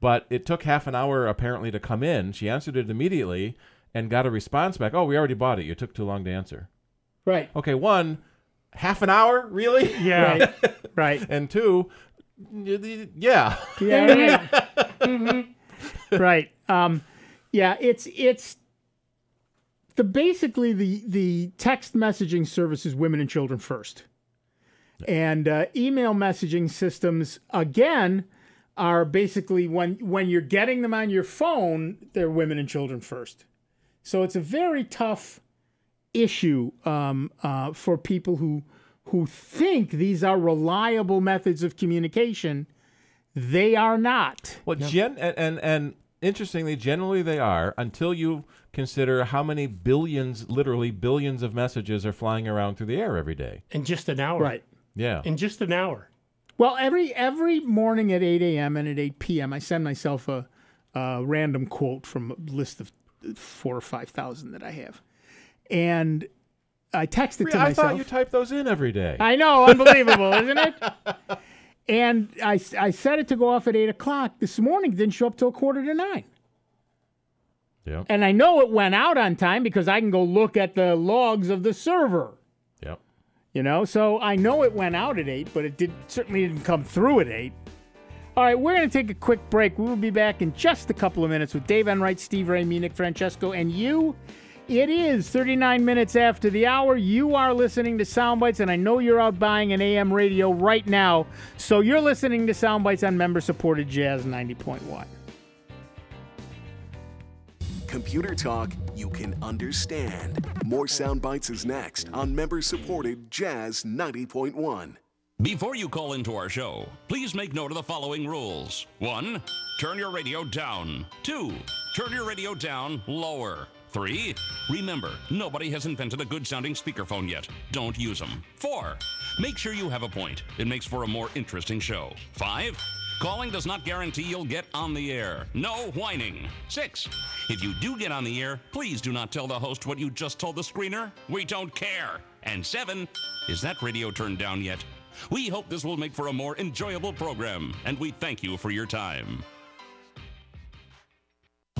S5: But it took half an hour apparently to come in. She answered it immediately and got a response back. Oh, we already bought it. You took too long to answer.
S3: Right.
S5: Okay, 1, half an hour? Really?
S3: Yeah. Right.
S5: And 2, Yeah.
S3: Yeah. Right. Yeah. It's basically the text messaging service is women and children first, and email messaging systems again are basically when you're getting them on your phone, they're women and children first. So it's a very tough issue for people who think these are reliable methods of communication. They are not.
S5: Well, and interestingly, generally they are, until you consider how many billions, literally billions of messages are flying around through the air every day.
S4: In just an hour.
S3: Right.
S5: Yeah.
S4: In just an hour.
S3: Well, every morning at 8 a.m. and at 8 p.m., I send myself a random quote from a list of 4,000 or 5,000 that I have. And I text it to myself.
S5: I thought you typed those in every day.
S3: I know, unbelievable, isn't it? And I set it to go off at 8 o'clock. This morning, didn't show up till 8:45.
S5: Yeah.
S3: And I know it went out on time because I can go look at the logs of the server.
S5: Yep.
S3: You know, so I know it went out at 8, but it certainly didn't come through at 8. All right, we're going to take a quick break. We will be back in just a couple of minutes with Dave Enright, Steve Ray, me, Nick Francesco, and you. It is 39 minutes after the hour. You are listening to Soundbites, and I know you're out buying an AM radio right now. So you're listening to Soundbites on member-supported Jazz 90.1.
S2: Computer talk you can understand. More Soundbites is next on member-supported Jazz 90.1.
S10: Before you call into our show, please make note of the following rules. 1, turn your radio down. 2, turn your radio down lower. 3, remember, nobody has invented a good-sounding speakerphone yet. Don't use them. 4, make sure you have a point. It makes for a more interesting show. 5, calling does not guarantee you'll get on the air. No whining. 6, if you do get on the air, please do not tell the host what you just told the screener. We don't care. And 7, is that radio turned down yet? We hope this will make for a more enjoyable program, and we thank you for your time.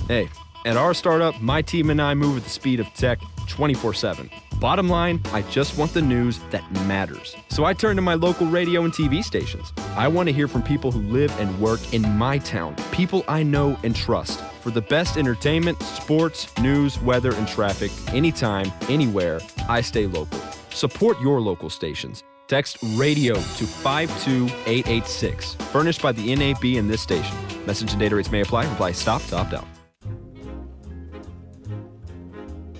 S11: Hey, at our startup, my team and I move at the speed of tech 24/7. Bottom line, I just want the news that matters. So I turn to my local radio and TV stations. I want to hear from people who live and work in my town, people I know and trust. For the best entertainment, sports, news, weather, and traffic, anytime, anywhere, I stay local. Support your local stations. Text RADIO to 52886. Furnished by the NAB and this station. Message and data rates may apply. Reply STOP to opt out.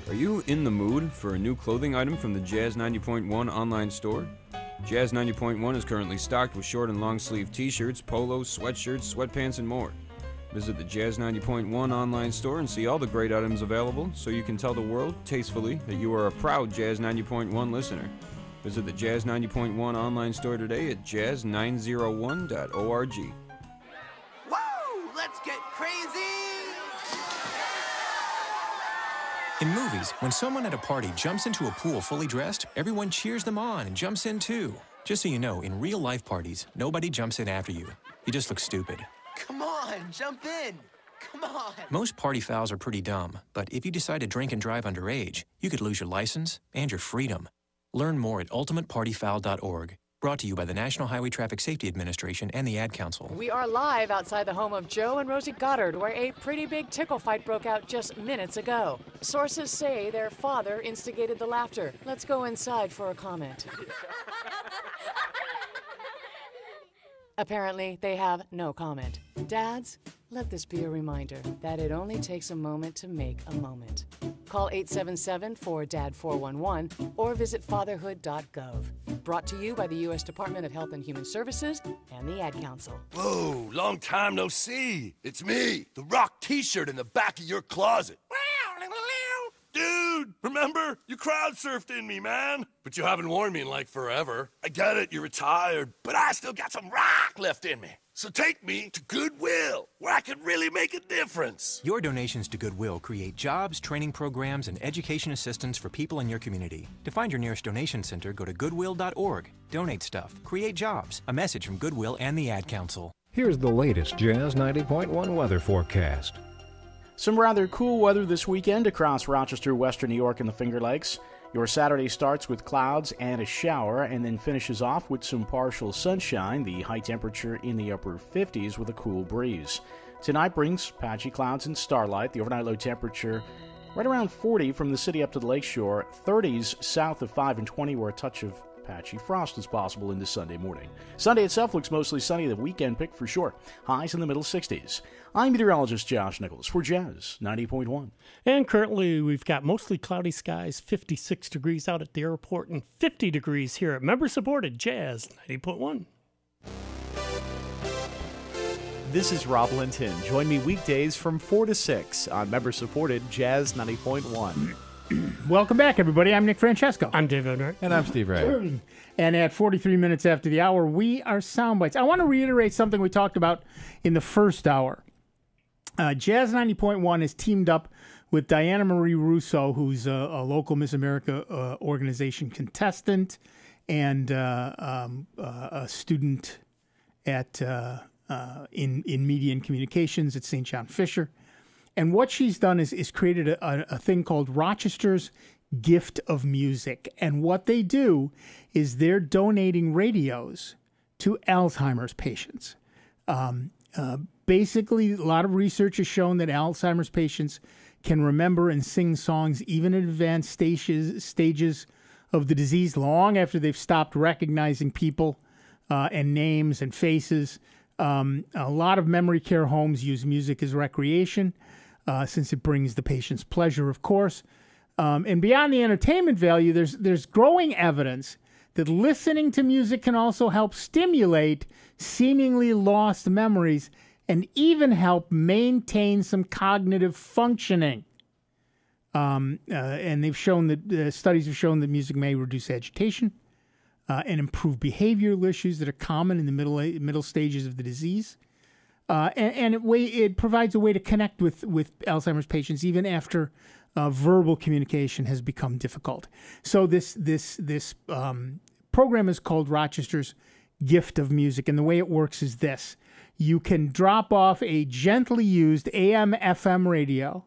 S22: Are you in the mood for a new clothing item from the Jazz 90.1 online store? Jazz 90.1 is currently stocked with short and long sleeve t-shirts, polos, sweatshirts, sweatpants, and more. Visit the Jazz 90.1 online store and see all the great items available so you can tell the world, tastefully, that you are a proud Jazz 90.1 listener. Visit the Jazz 90.1 online store today at jazz901.org.
S23: Woo! Let's get crazy!
S24: In movies, when someone at a party jumps into a pool fully dressed, everyone cheers them on and jumps in too. Just so you know, in real-life parties, nobody jumps in after you. You just look stupid.
S23: Come on, jump in! Come on!
S24: Most party fouls are pretty dumb, but if you decide to drink and drive underage, you could lose your license and your freedom. Learn more at ultimatepartyfoul.org. Brought to you by the National Highway Traffic Safety Administration and the Ad Council.
S25: We are live outside the home of Joe and Rosie Goddard, where a pretty big tickle fight broke out just minutes ago. Sources say their father instigated the laughter. Let's go inside for a comment. Apparently, they have no comment. Dads, let this be a reminder that it only takes a moment to make a moment. Call 877-4DAD-411 or visit fatherhood.gov. Brought to you by the U.S. Department of Health and Human Services and the Ad Council.
S23: Whoa, long time no see. It's me, the rock t-shirt in the back of your closet. Dude, remember? You crowd surfed in me, man. But you haven't worn me in like forever. I get it, you're retired, but I still got some rock left in me. So take me to Goodwill, where I can really make a difference.
S24: Your donations to Goodwill create jobs, training programs, and education assistance for people in your community. To find your nearest donation center, go to goodwill.org. Donate stuff. Create jobs. A message from Goodwill and the Ad Council.
S14: Here's the latest Jazz 90.1 weather forecast.
S21: Some rather cool weather this weekend across Rochester, Western New York, and the Finger Lakes. Your Saturday starts with clouds and a shower and then finishes off with some partial sunshine, the high temperature in the upper 50s with a cool breeze. Tonight brings patchy clouds and starlight, the overnight low temperature right around 40 from the city up to the lakeshore, 30s south of 5 and 20 where a touch of patchy frost is possible into Sunday morning. Sunday itself looks mostly sunny, the weekend pick for sure. Highs in the middle 60s. I'm meteorologist Josh Nichols for Jazz 90.1.
S4: And currently we've got mostly cloudy skies, 56 degrees out at the airport and 50 degrees here at member-supported Jazz 90.1.
S1: This is Rob Linton. Join me weekdays from 4 to 6 on member-supported Jazz 90.1.
S3: Welcome back, everybody. I'm Nick Francesco.
S4: I'm David Wright.
S5: And I'm Steve Ray.
S3: And at 43 minutes after the hour, we are Soundbites. I want to reiterate something we talked about in the first hour. Jazz 90.1 has teamed up with Diana Marie Russo, who's a local Miss America organization contestant and a student at in media and communications at St. John Fisher. And what she's done is created a thing called Rochester's Gift of Music. And what they do is they're donating radios to Alzheimer's patients. Basically, a lot of research has shown that Alzheimer's patients can remember and sing songs even in advanced stages of the disease long after they've stopped recognizing people and names and faces. A lot of memory care homes use music as recreation. Since it brings the patient's pleasure, of course. And beyond the entertainment value, there's growing evidence that listening to music can also help stimulate seemingly lost memories and even help maintain some cognitive functioning. And they've shown that studies have shown that music may reduce agitation and improve behavioral issues that are common in the middle stages of the disease. And it provides a way to connect with Alzheimer's patients even after verbal communication has become difficult. So this program is called Rochester's Gift of Music, and the way it works is this. You can drop off a gently used AM/FM radio.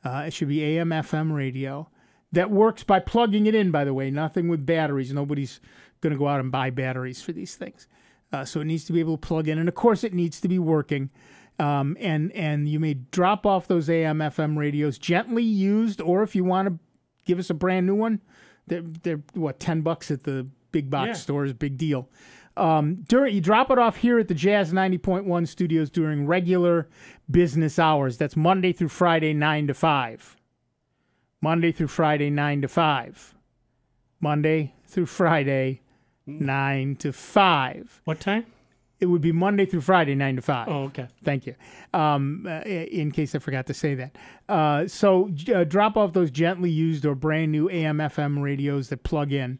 S3: It should be AM/FM radio that works by plugging it in, by the way, nothing with batteries. Nobody's going to go out and buy batteries for these things. So it needs to be able to plug in. And, of course, it needs to be working. And you may drop off those AM/FM radios gently used, or if you want to give us a brand new one, they're $10 at the big box stores, big deal. You drop it off here at the Jazz 90.1 studios during regular business hours. That's Monday through Friday, 9 to 5. Monday through Friday, 9 to 5. Monday through Friday, 9 to 5.
S4: What time?
S3: It would be Monday through Friday, 9 to 5.
S4: Oh, okay.
S3: Thank you. In case I forgot to say that. So drop off those gently used or brand new AM/FM radios that plug in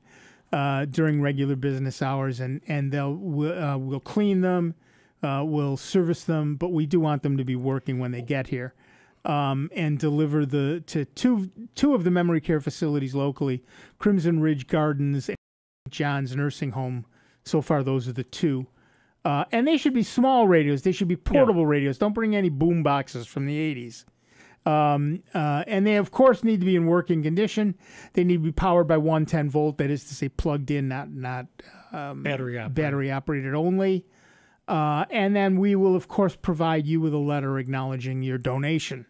S3: during regular business hours, and we'll clean them, we'll service them, but we do want them to be working when they get here. And deliver to two of the memory care facilities locally, Crimson Ridge Gardens and John's Nursing Home. So far, those are the two. And they should be small radios. They should be portable radios. Don't bring any boom boxes from the 80s. And they, of course, need to be in working condition. They need to be powered by 110 volt. That is to say, plugged in, not battery operated only. And then we will, of course, provide you with a letter acknowledging your donation.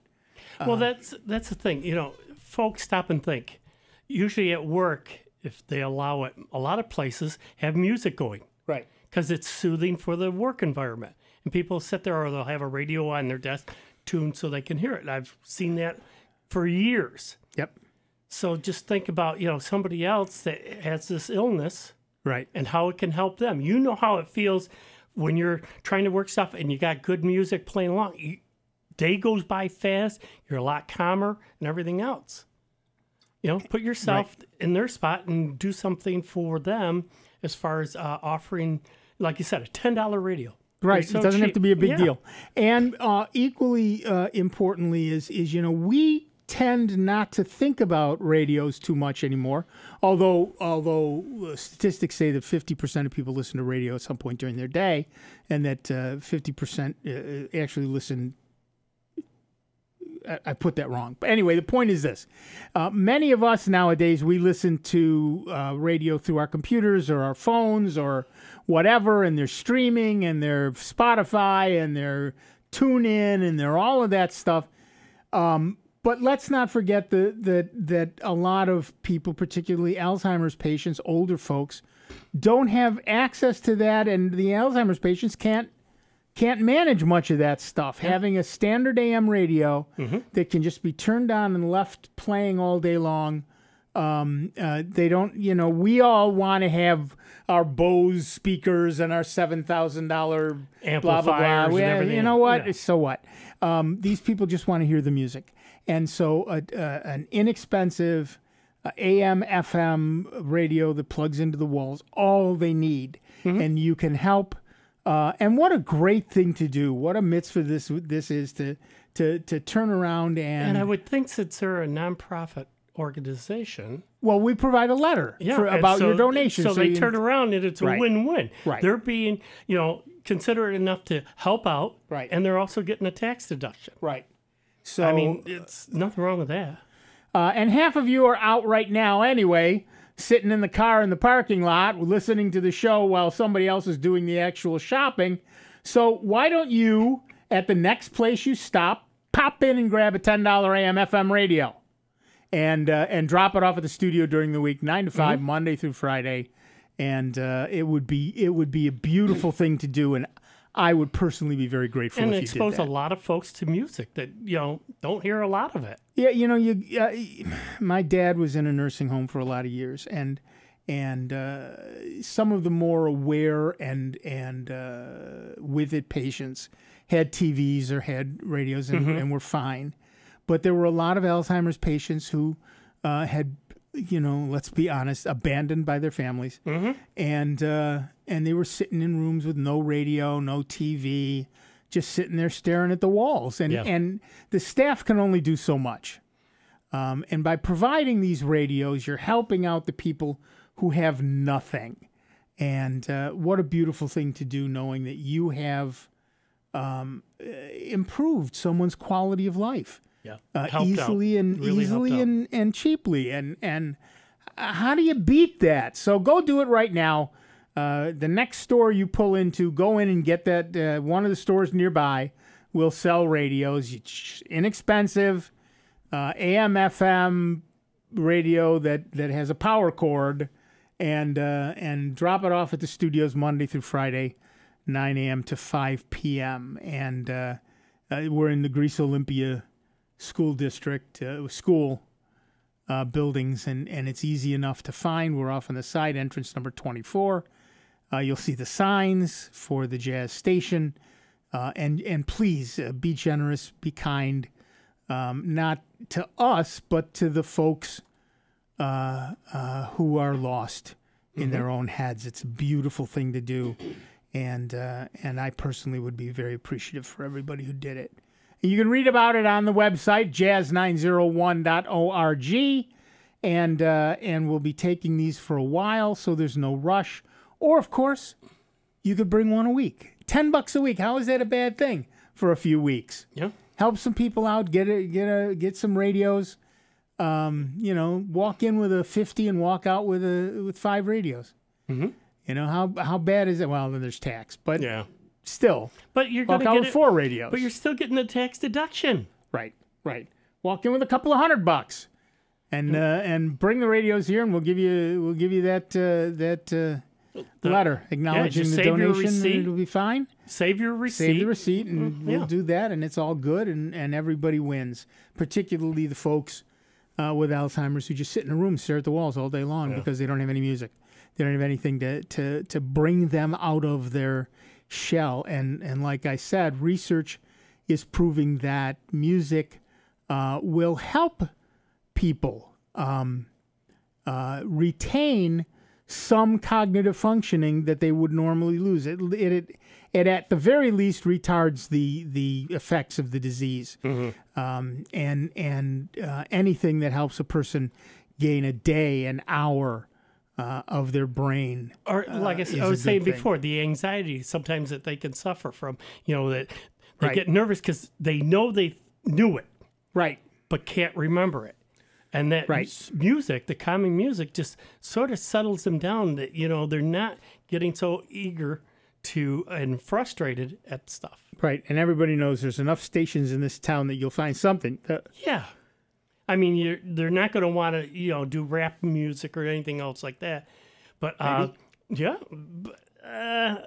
S4: Well, that's the thing. You know, folks stop and think. Usually at work, if they allow it, a lot of places have music going.
S3: Right.
S4: Because it's soothing for the work environment. And people sit there or they'll have a radio on their desk tuned so they can hear it. And I've seen that for years.
S3: Yep.
S4: So just think about, somebody else that has this illness.
S3: Right.
S4: And how it can help them. You know how it feels when you're trying to work stuff and you got good music playing along. Day goes by fast. You're a lot calmer and everything else. Put yourself in their spot and do something for them as far as offering, like you said, a $10 radio.
S3: Right.
S4: So
S3: it doesn't
S4: cheap.
S3: have to be a big deal. And equally importantly is we tend not to think about radios too much anymore. Although statistics say that 50% of people listen to radio at some point during their day, and that 50% actually listen I put that wrong. But anyway, the point is this. Many of us nowadays, we listen to radio through our computers or our phones or whatever, and they're streaming, and they're Spotify, and they're TuneIn, and they're all of that stuff. But let's not forget that a lot of people, particularly Alzheimer's patients, older folks, don't have access to that, and the Alzheimer's patients can't manage much of that stuff. Yeah. Having a standard AM radio that can just be turned on and left playing all day long, they don't, we all want to have our Bose speakers and our $7,000
S4: amplifiers
S3: blah, blah, blah.
S4: and everything.
S3: You know what?
S4: Yeah.
S3: So what? These people just want to hear the music. And so an inexpensive AM, FM radio that plugs into the walls, all they need. And you can help. And what a great thing to do. What a mitzvah this is to turn around and...
S4: And I would think since they're a nonprofit organization...
S3: Well, we provide a letter about your donation.
S4: So they turn around and it's a win-win.
S3: Right.
S4: They're being, considerate enough to help out.
S3: Right.
S4: And they're also getting a tax deduction.
S3: Right. So
S4: I mean, it's nothing wrong with that.
S3: And half of you are out right now anyway, sitting in the car in the parking lot, listening to the show while somebody else is doing the actual shopping. So why don't you, at the next place you stop, pop in and grab a $10 AM FM radio and drop it off at the studio during the week, 9 to 5, Monday through Friday. And it would be a beautiful thing to do, and I would personally be very grateful if you did that.
S4: And expose a lot of folks to music that, don't hear a lot of it.
S3: Yeah, my dad was in a nursing home for a lot of years, and some of the more aware and with it patients had TVs or had radios and were fine. But there were a lot of Alzheimer's patients who had, let's be honest, abandoned by their families. And they were sitting in rooms with no radio, no TV, just sitting there staring at the walls. And the staff can only do so much. And by providing these radios, you're helping out the people who have nothing. And what a beautiful thing to do, knowing that you have improved someone's quality of life. Easily and cheaply. And how do you beat that? So go do it right now. The next store you pull into, go in and get that. One of the stores nearby will sell radios. It's inexpensive, AM, FM radio that has a power cord, and drop it off at the studios Monday through Friday, 9 a.m. to 5 p.m. And we're in the Greece Olympia School District, buildings, and it's easy enough to find. We're off on the side entrance number 24. You'll see the signs for the jazz station, and please be generous, be kind, not to us, but to the folks who are lost in their own heads. It's a beautiful thing to do, and I personally would be very appreciative for everybody who did it. You can read about it on the website, jazz901.org, and we'll be taking these for a while, so there's no rush. Or, of course, you could bring one a week. $10 a week. How is that a bad thing for a few weeks?
S4: Yeah.
S3: Help some people out. Get some radios. Walk in with a 50 and walk out with 5 radios. How bad is it? Well, then there's tax, but still.
S4: But you're going to
S3: get
S4: get
S3: 4 radios.
S4: But you're still getting the tax deduction.
S3: Right. Walk in with a couple of $100. And bring the radios here, and we'll give you that letter acknowledging the donation, and it'll be fine.
S4: Save your receipt.
S3: Save the receipt, and we'll do that, and it's all good, and everybody wins, particularly the folks with Alzheimer's who just sit in a room and stare at the walls all day long because they don't have any music. They don't have anything to bring them out of their shell. And like I said, research is proving that music will help people retain some cognitive functioning that they would normally lose. It at the very least retards the effects of the disease, and anything that helps a person gain a day, an hour of their brain.
S4: Or like I was saying before, the anxiety sometimes that they can suffer from, that they get nervous because they know they knew it.
S3: Right.
S4: But can't remember it. And that music, the calming music, just sort of settles them down that, they're not getting so eager and frustrated at stuff.
S3: Right. And everybody knows there's enough stations in this town that you'll find something.
S4: Yeah. I mean, they're not going to want to, do rap music or anything else like that. But, yeah. But,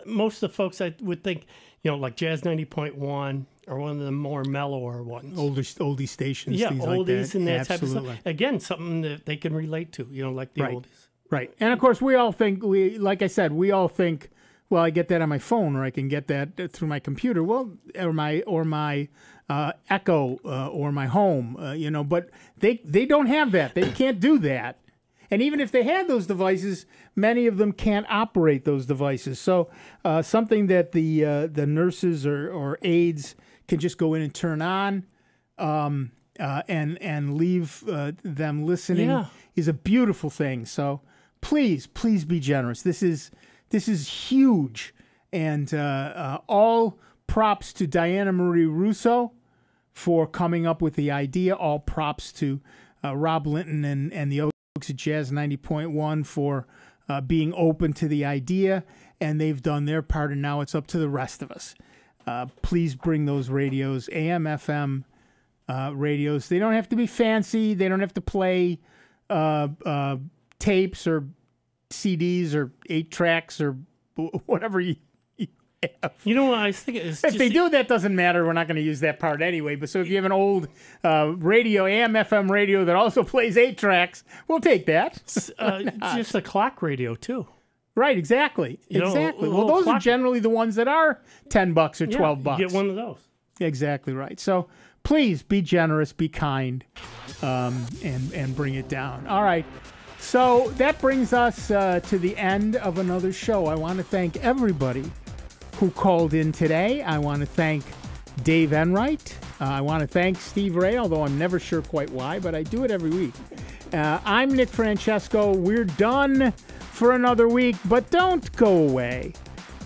S4: most of the folks I would think, like Jazz 90.1 or one of the more mellower ones.
S3: Oldie stations,
S4: yeah,
S3: things
S4: oldies
S3: like that.
S4: And that
S3: Absolutely.
S4: type of stuff. Again, something that they can relate to, like the oldies.
S3: Right. And, of course, we all think, like I said, well, I get that on my phone, or I can get that through my computer, or my Echo, or my home, but they don't have that. They can't do that. And even if they had those devices, many of them can't operate those devices. So something that the nurses or aides can just go in and turn on, and leave them listening is a beautiful thing. So please be generous. This is huge, and all props to Diana Marie Russo for coming up with the idea. All props to Rob Linton and the folks at Jazz 90.1 for being open to the idea, and they've done their part, and now it's up to the rest of us. Please bring those radios, AM, FM radios. They don't have to be fancy. They don't have to play tapes or CDs or 8 tracks or whatever you have.
S4: You know what I was thinking?
S3: If they do, that doesn't matter. We're not going to use that part anyway. But so if you have an old radio, AM, FM radio that also plays 8 tracks, we'll take that.
S4: Just a clock radio too.
S3: Right, exactly. Exactly. Well, those are generally the ones that are $10 or $12.
S4: You get one of those.
S3: Exactly right. So please be generous, be kind, and bring it down. All right. So that brings us to the end of another show. I want to thank everybody who called in today. I want to thank Dave Enright. I want to thank Steve Ray, although I'm never sure quite why, but I do it every week. I'm Nick Francesco. We're done for another week, but don't go away.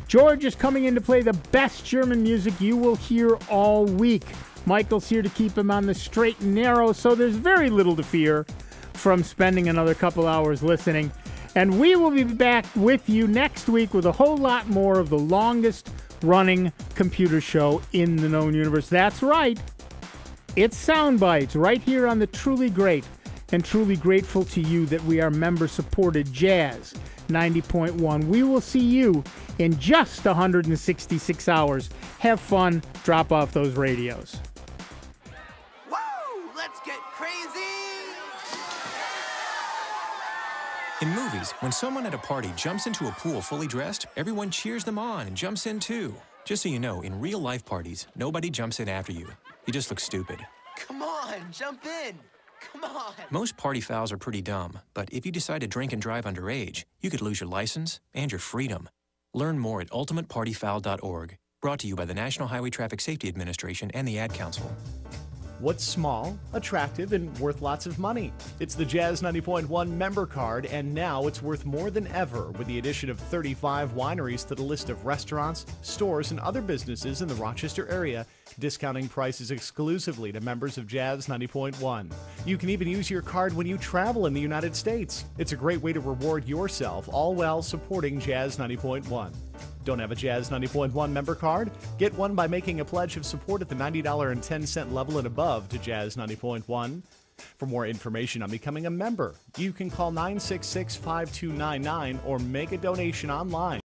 S3: George is coming in to play the best German music you will hear all week. Michael's here to keep him on the straight and narrow, so there's very little to fear from spending another couple hours listening. And we will be back with you next week with a whole lot more of the longest running computer show in the known universe. That's right. It's Sound Bytes right here on the Truly Great and truly grateful to you that we are member-supported Jazz 90.1. We will see you in just 166 hours. Have fun. Drop off those radios.
S12: Woo! Let's get crazy!
S24: In movies, when someone at a party jumps into a pool fully dressed, everyone cheers them on and jumps in too. Just so you know, in real-life parties, nobody jumps in after you. You just look stupid.
S12: Come on, jump in! Come on!
S24: Most party fouls are pretty dumb, but if you decide to drink and drive underage, you could lose your license and your freedom. Learn more at ultimatepartyfoul.org. Brought to you by the National Highway Traffic Safety Administration and the Ad Council.
S1: What's small, attractive, and worth lots of money? It's the Jazz 90.1 member card, and now it's worth more than ever with the addition of 35 wineries to the list of restaurants, stores, and other businesses in the Rochester area, discounting prices exclusively to members of Jazz 90.1. You can even use your card when you travel in the United States. It's a great way to reward yourself, all while supporting Jazz 90.1. Don't have a Jazz 90.1 member card? Get one by making a pledge of support at the $90.10 level and above to Jazz 90.1. For more information on becoming a member, you can call 966-5299 or make a donation online.